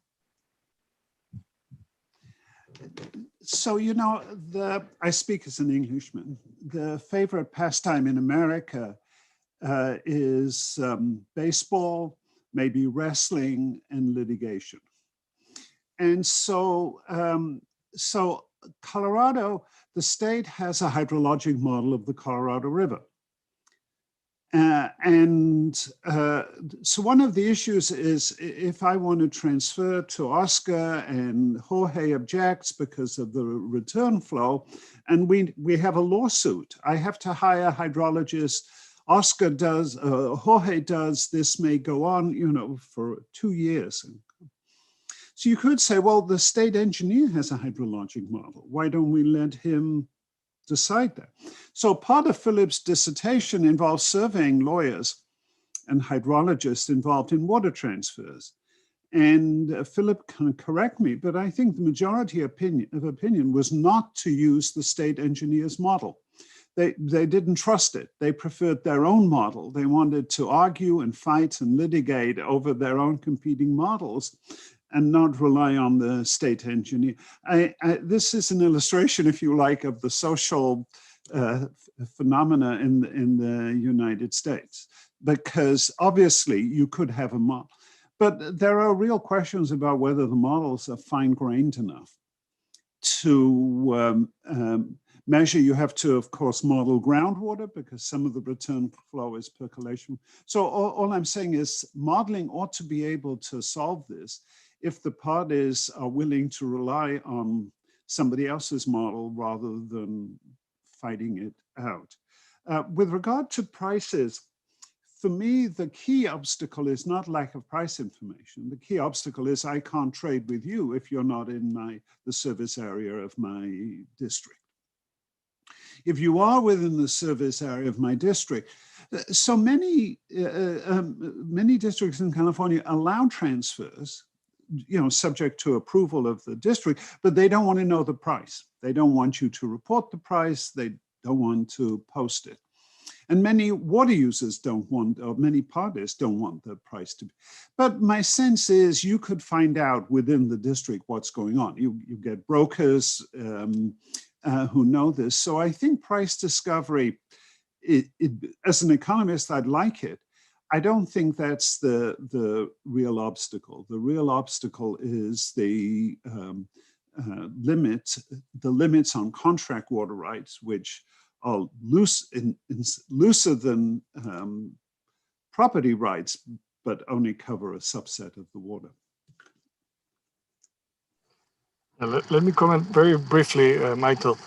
So, I speak as an Englishman. The favorite pastime in America is baseball, maybe wrestling, and litigation. And so Colorado, the state has a hydrologic model of the Colorado River. So one of the issues is if I want to transfer to Oscar and Jorge objects because of the return flow, and we have a lawsuit, I have to hire hydrologists. Oscar does, Jorge does, this may go on, you know, for 2 years. So you could say, well, the state engineer has a hydrologic model. Why don't we let him decide that? So part of Philip's dissertation involves surveying lawyers and hydrologists involved in water transfers. And Philip can correct me, but I think the majority opinion was not to use the state engineer's model. They didn't trust it. They preferred their own model. They wanted to argue and fight and litigate over their own competing models and not rely on the state engineer. This is an illustration, if you like, of the social phenomena in the United States, because obviously you could have a model, but there are real questions about whether the models are fine-grained enough to measure. You have to, of course, model groundwater because some of the return flow is percolation. So all I'm saying is modeling ought to be able to solve this if the parties are willing to rely on somebody else's model rather than fighting it out. With regard to prices, for me, the key obstacle is not lack of price information. The key obstacle is I can't trade with you if you're not in the service area of my district. If you are within the service area of my district, so many districts in California allow transfers, you know, subject to approval of the district, but they don't want to know the price. They don't want you to report the price. They don't want to post it. And many water users don't want, or many parties don't want the price to be. But my sense is you could find out within the district what's going on. You get brokers who know this. So I think price discovery, as an economist, I'd like it. I don't think that's the real obstacle. The real obstacle is the limits on contract water rights, which are looser than property rights, but only cover a subset of the water. Let me comment very briefly, Michael.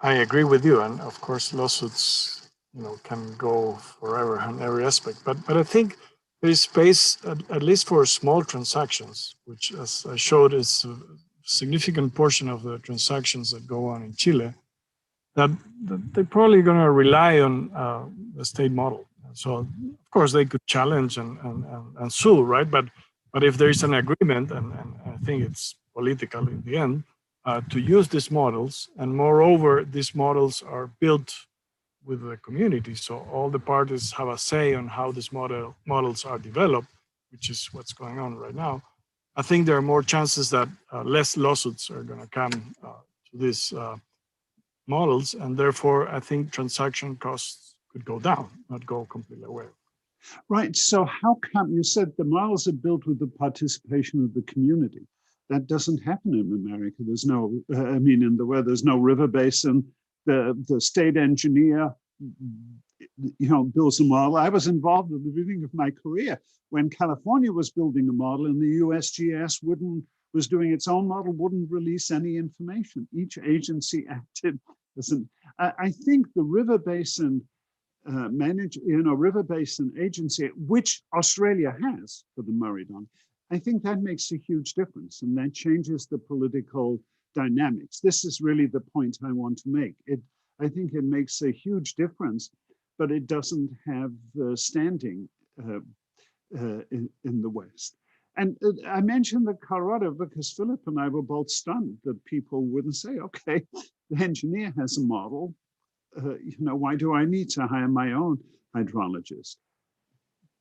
I agree with you, and of course, lawsuits, you know, can go forever on every aspect. But I think there is space, at least for small transactions, which, as I showed, is a significant portion of the transactions that go on in Chile. That they're probably going to rely on the state model. So, of course, they could challenge and sue, right? But if there is an agreement, and I think it's political in the end, to use these models, and moreover, these models are built with the community, so all the parties have a say on how these models are developed, which is what's going on right now. I think there are more chances that less lawsuits are going to come to these models, and therefore I think transaction costs could go down, not go completely away. Right. So how come you said the models are built with the participation of the community? That doesn't happen in America. There's no, in the where there's no river basin. The state engineer, you know, builds a model. I was involved at the beginning of my career when California was building a model, and the USGS was doing its own model, wouldn't release any information. Each agency acted as I think the river basin river basin agency, which Australia has for the Murray-Darling, I think that makes a huge difference, and that changes the political dynamics. This is really the point I want to make. I think it makes a huge difference, but it doesn't have standing in the West. And I mentioned the Colorado because Philip and I were both stunned that people wouldn't say, okay, the engineer has a model. You know, why do I need to hire my own hydrologist?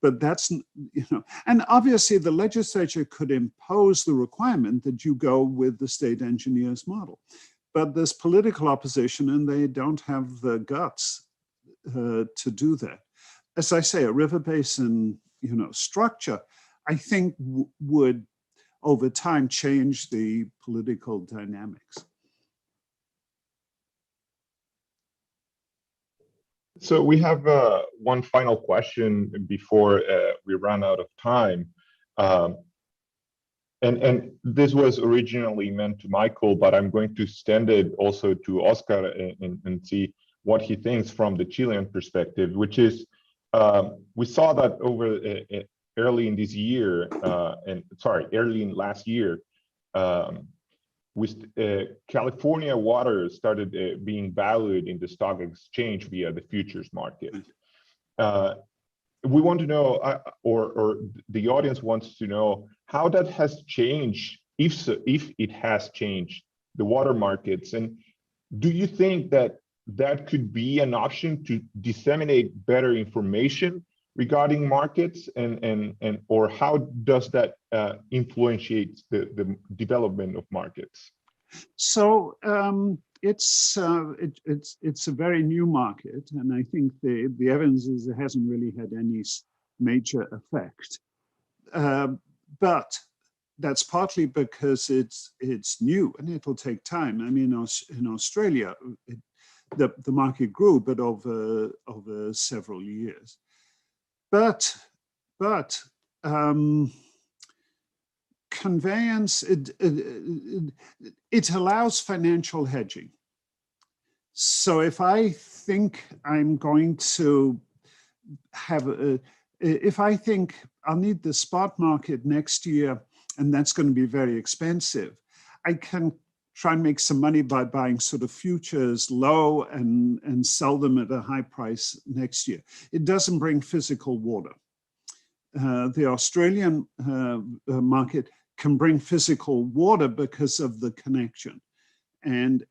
But that's, you know, and obviously the legislature could impose the requirement that you go with the state engineer's model. But there's political opposition and they don't have the guts to do that. As I say, a river basin, you know, structure, I think would over time change the political dynamics. So we have one final question before we run out of time. And this was originally meant to Michael, but I'm going to extend it also to Oscar and see what he thinks from the Chilean perspective, which is we saw that over early in this year, early in last year, California water started being valued in the stock exchange via the futures market. We want to know, or the audience wants to know, how that has changed, if it has changed, the water markets. And do you think that that could be an option to disseminate better information regarding markets, or how does that influentiate the development of markets? So it's a very new market, and I think the evidence is it hasn't really had any major effect. But that's partly because it's new and it'll take time. I mean, in Australia, the market grew, but over several years. But conveyance, it allows financial hedging. So if I think I'm going to have if I think I'll need the spot market next year, and that's going to be very expensive, I can try and make some money by buying sort of futures low and sell them at a high price next year. It doesn't bring physical water. The Australian market can bring physical water because of the connection. And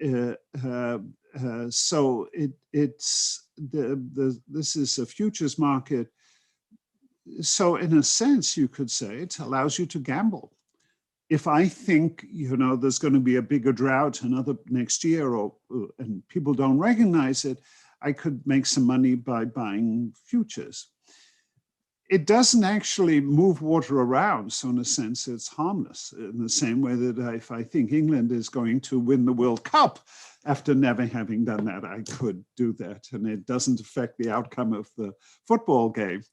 so this is a futures market. So in a sense, you could say it allows you to gamble. If I think, there's going to be a bigger drought next year, and people don't recognize it, I could make some money by buying futures. It doesn't actually move water around, so in a sense, it's harmless. In the same way that if I think England is going to win the World Cup, after never having done that, I could do that, and it doesn't affect the outcome of the football game.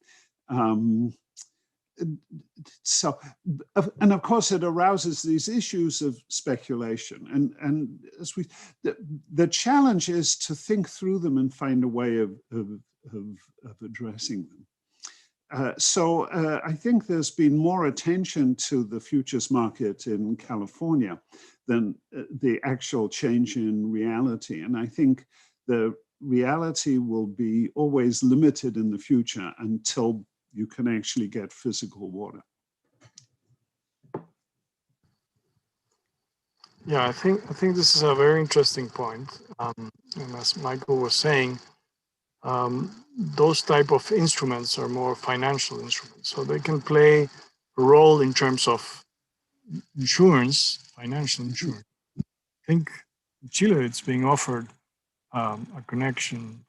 And of course, it arouses these issues of speculation. And as the challenge is to think through them and find a way of addressing them. So I think there's been more attention to the futures market in California than the actual change in reality. And I think the reality will be always limited in the future until you can actually get physical water. Yeah, I think this is a very interesting point. And as Michael was saying, those type of instruments are more financial instruments. So they can play a role in terms of insurance, financial insurance. I think in Chile, it's being offered a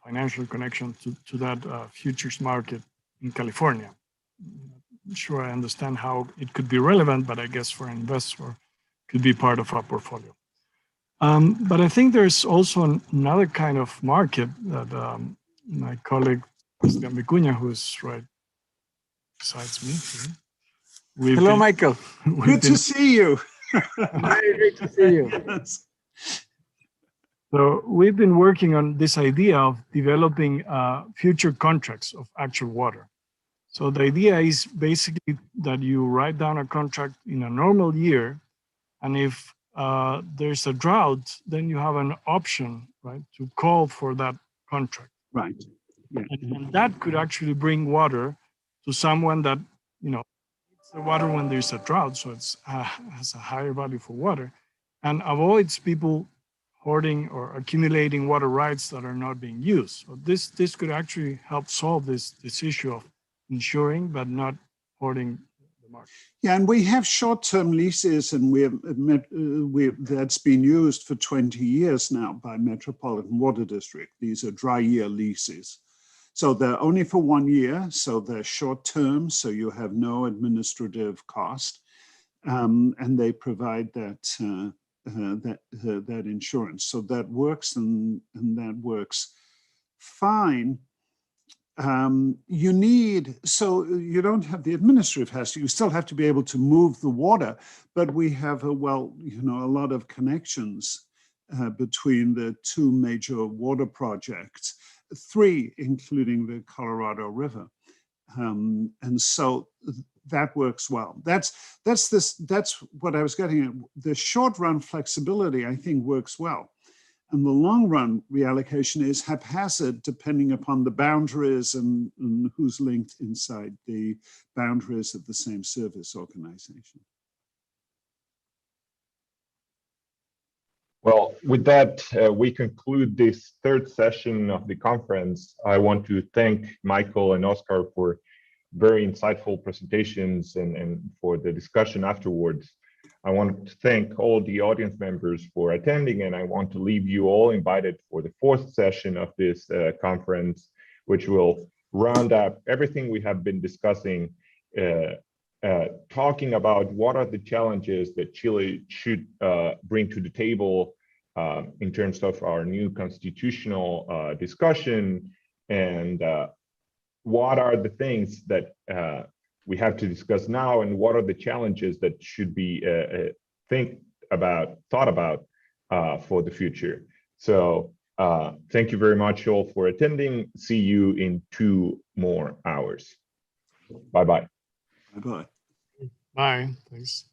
financial connection to that futures market in California. I'm sure I understand how it could be relevant, but I guess for an investor, it could be part of our portfolio. But I think there's also another kind of market that my colleague, President Vicuña, who's right besides me here. Hello, Michael. Good to see you. Very great to see you. Yes. So we've been working on this idea of developing future contracts of actual water. So the idea is basically that you write down a contract in a normal year, and if there's a drought, then you have an option, right, to call for that contract. Right. Yeah. And that could actually bring water to someone that, needs the water when there's a drought, so it's has a higher value for water, and avoids people hoarding or accumulating water rights that are not being used. So this could actually help solve this issue of insuring but not hoarding the market. Yeah, and we have short-term leases, and that's been used for 20 years now by Metropolitan Water District. These are dry year leases. So they're only for 1 year, so they're short-term, so you have no administrative cost, and they provide that insurance. So that works, and that works fine. you need, so you don't have the administrative has, you still have to be able to move the water, but we have a lot of connections between the two major water projects, 3, including the Colorado River. And so that works well. That's what I was getting at. The short run flexibility, I think, works well. And the long run reallocation is haphazard depending upon the boundaries and who's linked inside the boundaries of the same service organization. Well, with that, we conclude this 3rd session of the conference. I want to thank Michael and Oscar for very insightful presentations and for the discussion afterwards. I want to thank all the audience members for attending, and I want to leave you all invited for the 4th session of this conference, which will round up everything we have been discussing, talking about what are the challenges that Chile should bring to the table in terms of our new constitutional discussion, and what are the things that we have to discuss now, and what are the challenges that should be thought about for the future. So thank you very much all for attending. See you in 2 more hours. Bye-bye. Bye-bye. Bye. Thanks.